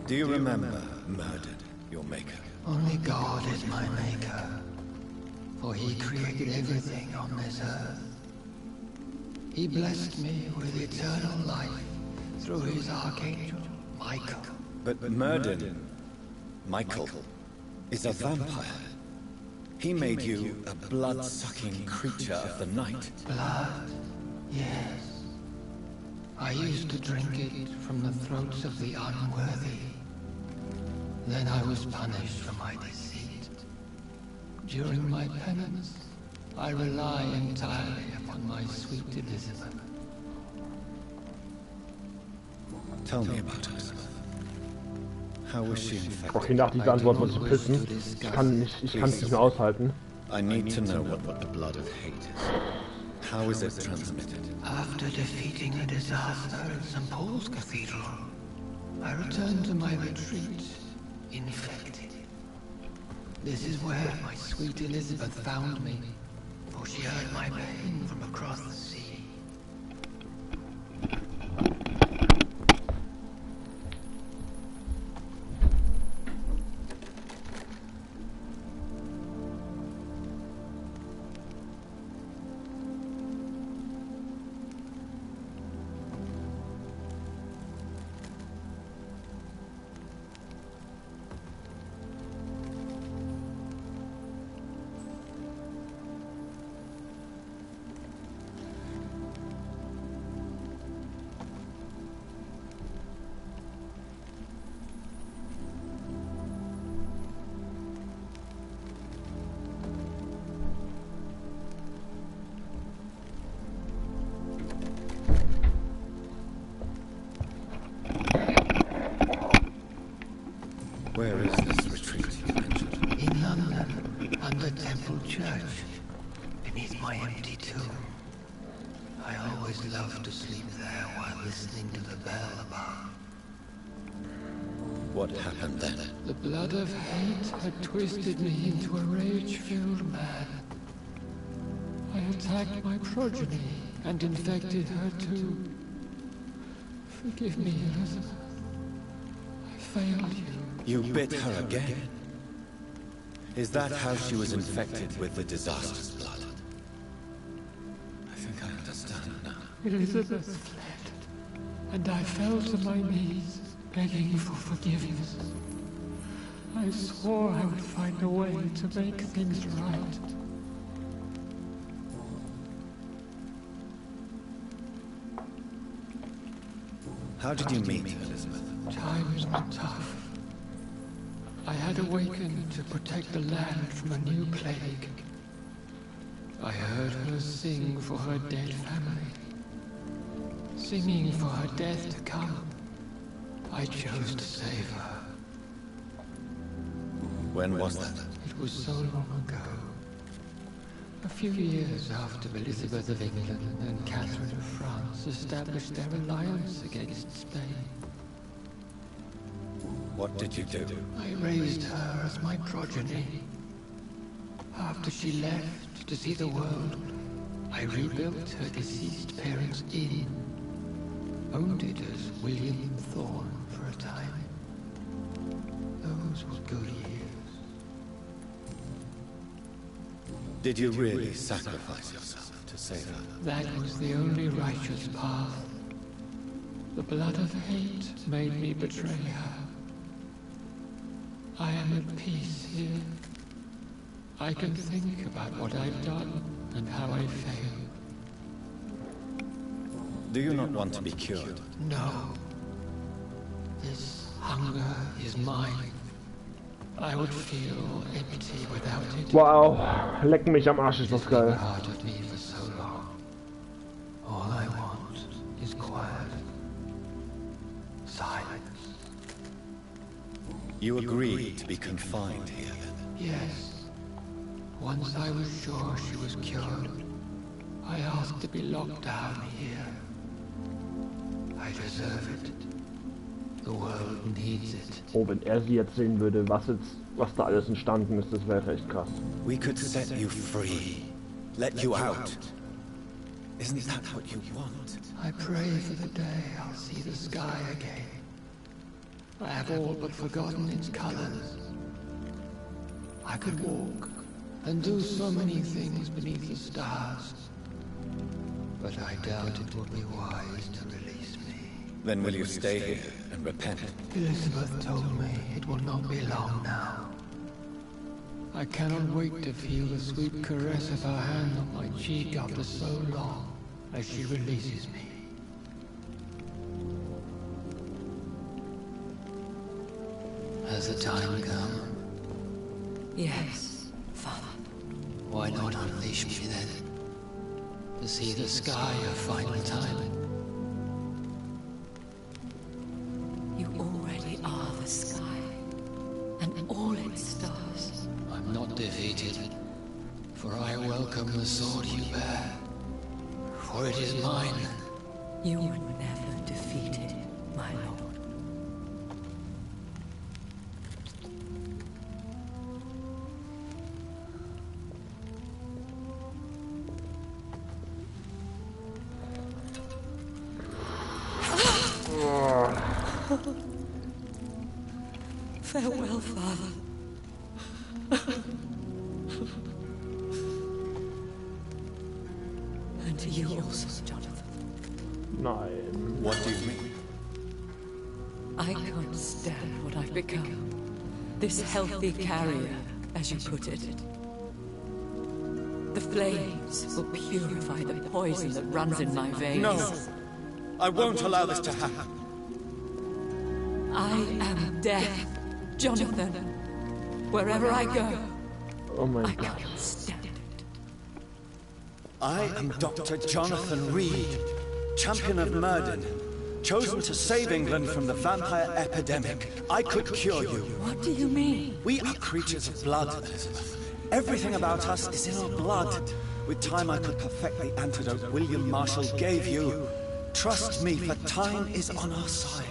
Do you remember murdered your maker? Only God is my maker, for he created everything on this earth. He blessed me with eternal life through his archangel, Michael. But murdered Michael is a vampire. He made you a blood-sucking creature of the night. Blood? Yes. I used to drink it from the throats of the unworthy. Then I was punished for my deceit. During my penance, I rely entirely upon my sweet Elizabeth. Tell me about Elizabeth. How was she infected? Okay, nach dieser Antwort wird zu pissen. Ich kann es nicht mehr aushalten. I need to know what the blood of hate is. How is it transmitted? After defeating a disaster in St. Paul's Cathedral, I returned to my retreat, infected. This is where my sweet Elizabeth found me, for she heard my pain from across the sea. Where is this retreat you mentioned? In London, under Temple Church, beneath my empty tomb. I always loved to sleep there while listening to the bell above. What happened then? The blood of hate had twisted me into a rage-filled man. I attacked my progeny and infected her too. Forgive me, Elizabeth. I failed you. You bit her again? Is that how she was infected with the disaster's blood? I think I understand now. Elizabeth fled, and I fell to my knees, begging for forgiveness. I swore I would find a way to make things right. How did you meet Elizabeth? Times were tough. I had awakened to protect the land from a new plague. I heard her sing for her dead family. Singing for her death to come. I chose to save her. When was that? It was so long ago. A few years after Elizabeth of England and Catherine of France established their alliance against Spain. What did you do? I raised her as my progeny. After she left to see the world, I rebuilt her deceased parents' inn. Owned it as William Thorne for a time. Those were good years. Did you really sacrifice yourself to save her? That was the only righteous path. The blood of hate made me betray her. I am at peace here. I can think about what I've done and how I failed. Do you not want to be cured? No. This hunger is mine. I would feel empty without it. Wow, leck mich am Arsch, ist das geil. Part of me for so long. All I want is quiet. Silence. You agreed to be confined here, then? Yes. Once I was sure she was cured, I asked to be locked down here. I deserve it. The world needs it. Oh, wenn sie jetzt sehen würde, was da alles entstanden ist, das wäre echt krass. We could set you free. Let you out. Isn't that what you want? I pray for the day I'll see the sky again. I have all but forgotten its colors. I could walk and do so many things beneath the stars. But I doubt it would be wise to release me. Then will you stay here and repent? Elizabeth told me it will not be long now. I cannot wait to feel the sweet caress of her hand on my cheek after so long as she releases me. Has the time come? Yes, Father. Why not unleash me then? To see the sky a final time. You already are the sky, and all its stars. I'm not defeated, for I welcome the sword you bear. For it is mine. You were never defeated, my lord. Farewell, Father. And to you also, Jonathan. Nein. What do you mean? I can't stand what I've become. This healthy carrier, as you put it. The flames will purify the poison that runs in my veins. No! I won't allow this to happen. I am death, Jonathan. Wherever I go, Oh my I God. can't stand it. I am Dr. Jonathan Reed, champion of Murden, chosen to save England from the vampire epidemic. I could cure you. What do you mean? We are creatures of blood, Elizabeth. Everything about us is in our blood. With time I could perfect the antidote William Marshall gave you. Trust me, for time is on our side.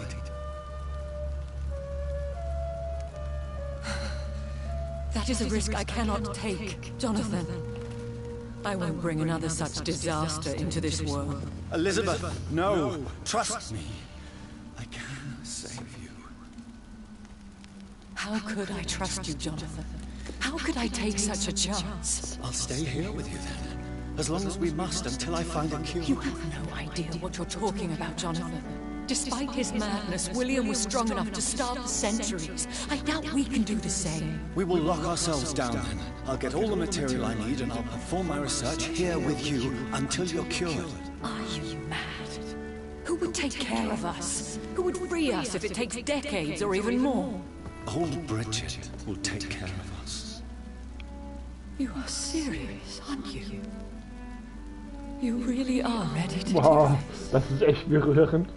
That is a risk I cannot take, Jonathan. I won't bring another such disaster into this world. Elizabeth, no! Trust me. I can save you. How could I trust you, Jonathan? How could I take such a chance? I'll stay here with you then. As long as we must, until I find a cure. You have no idea what you're talking about, Jonathan. Despite his madness, William was strong enough to start the centuries. I doubt we can do the same. We will lock ourselves down then. I'll get all the material I need and I'll perform my research here with you until you're cured. Are you mad? Who would take care of us? Who would free us if it takes decades or even more? Old Bridget will take care of us. You are serious, aren't you? You really are ready to Wow, do this. das ist echt berührend.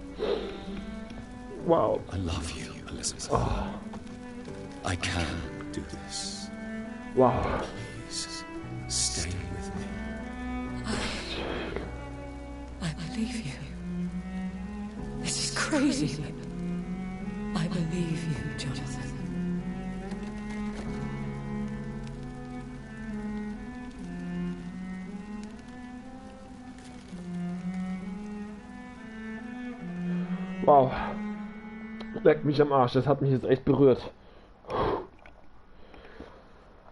Wow. I love you, Elizabeth. Oh. I can do this. Wow. Please, stay with me. I believe you. This is crazy, but I believe you, Jonathan. Wow. Leck mich am Arsch, das hat mich jetzt echt berührt.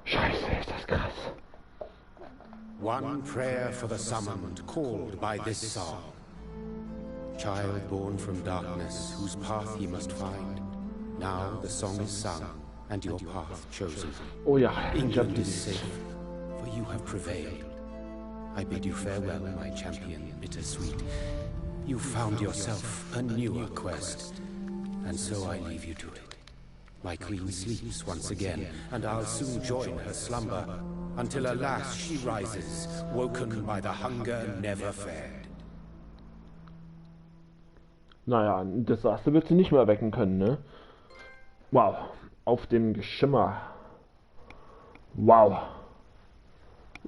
Scheiße, ist das krass. One prayer for the summoned, called by this song. Child born from darkness, whose path ye must find. Now the song is sung, and your path chosen. Oh ja, England is safe, for you have prevailed. I bid you farewell, my champion, bittersweet. You found yourself a newer quest, and so I leave you to it. My queen sleeps once again, and I'll soon join her slumber, until alas she rises, woken by the hunger never fed. Naja, ein Desaster wird sie nicht mehr wecken können, ne? Wow, auf dem Geschimmer. Wow.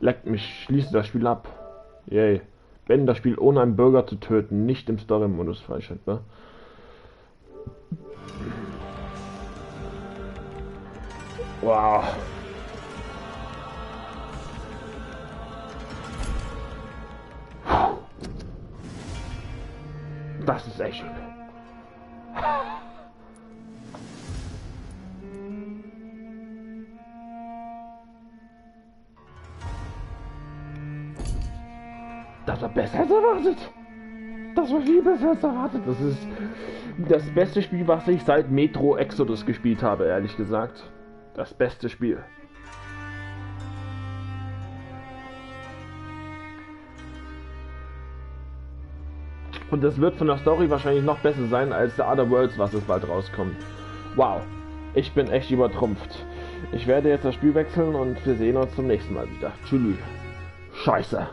Leckt mich, schließe das Spiel ab. Yay. Wenn das Spiel ohne einen Bürger zu töten nicht im Story-Modus freischaltet, ne? Wow. Das ist echt schön. Das war besser als erwartet. Das war viel besser als erwartet. Das ist das beste Spiel, was ich seit Metro Exodus gespielt habe, ehrlich gesagt. Das beste Spiel. Und das wird von der Story wahrscheinlich noch besser sein als The Other Worlds, was es bald rauskommt. Wow, ich bin echt übertrumpft. Ich werde jetzt das Spiel wechseln und wir sehen uns zum nächsten Mal wieder. Tschüss. Scheiße.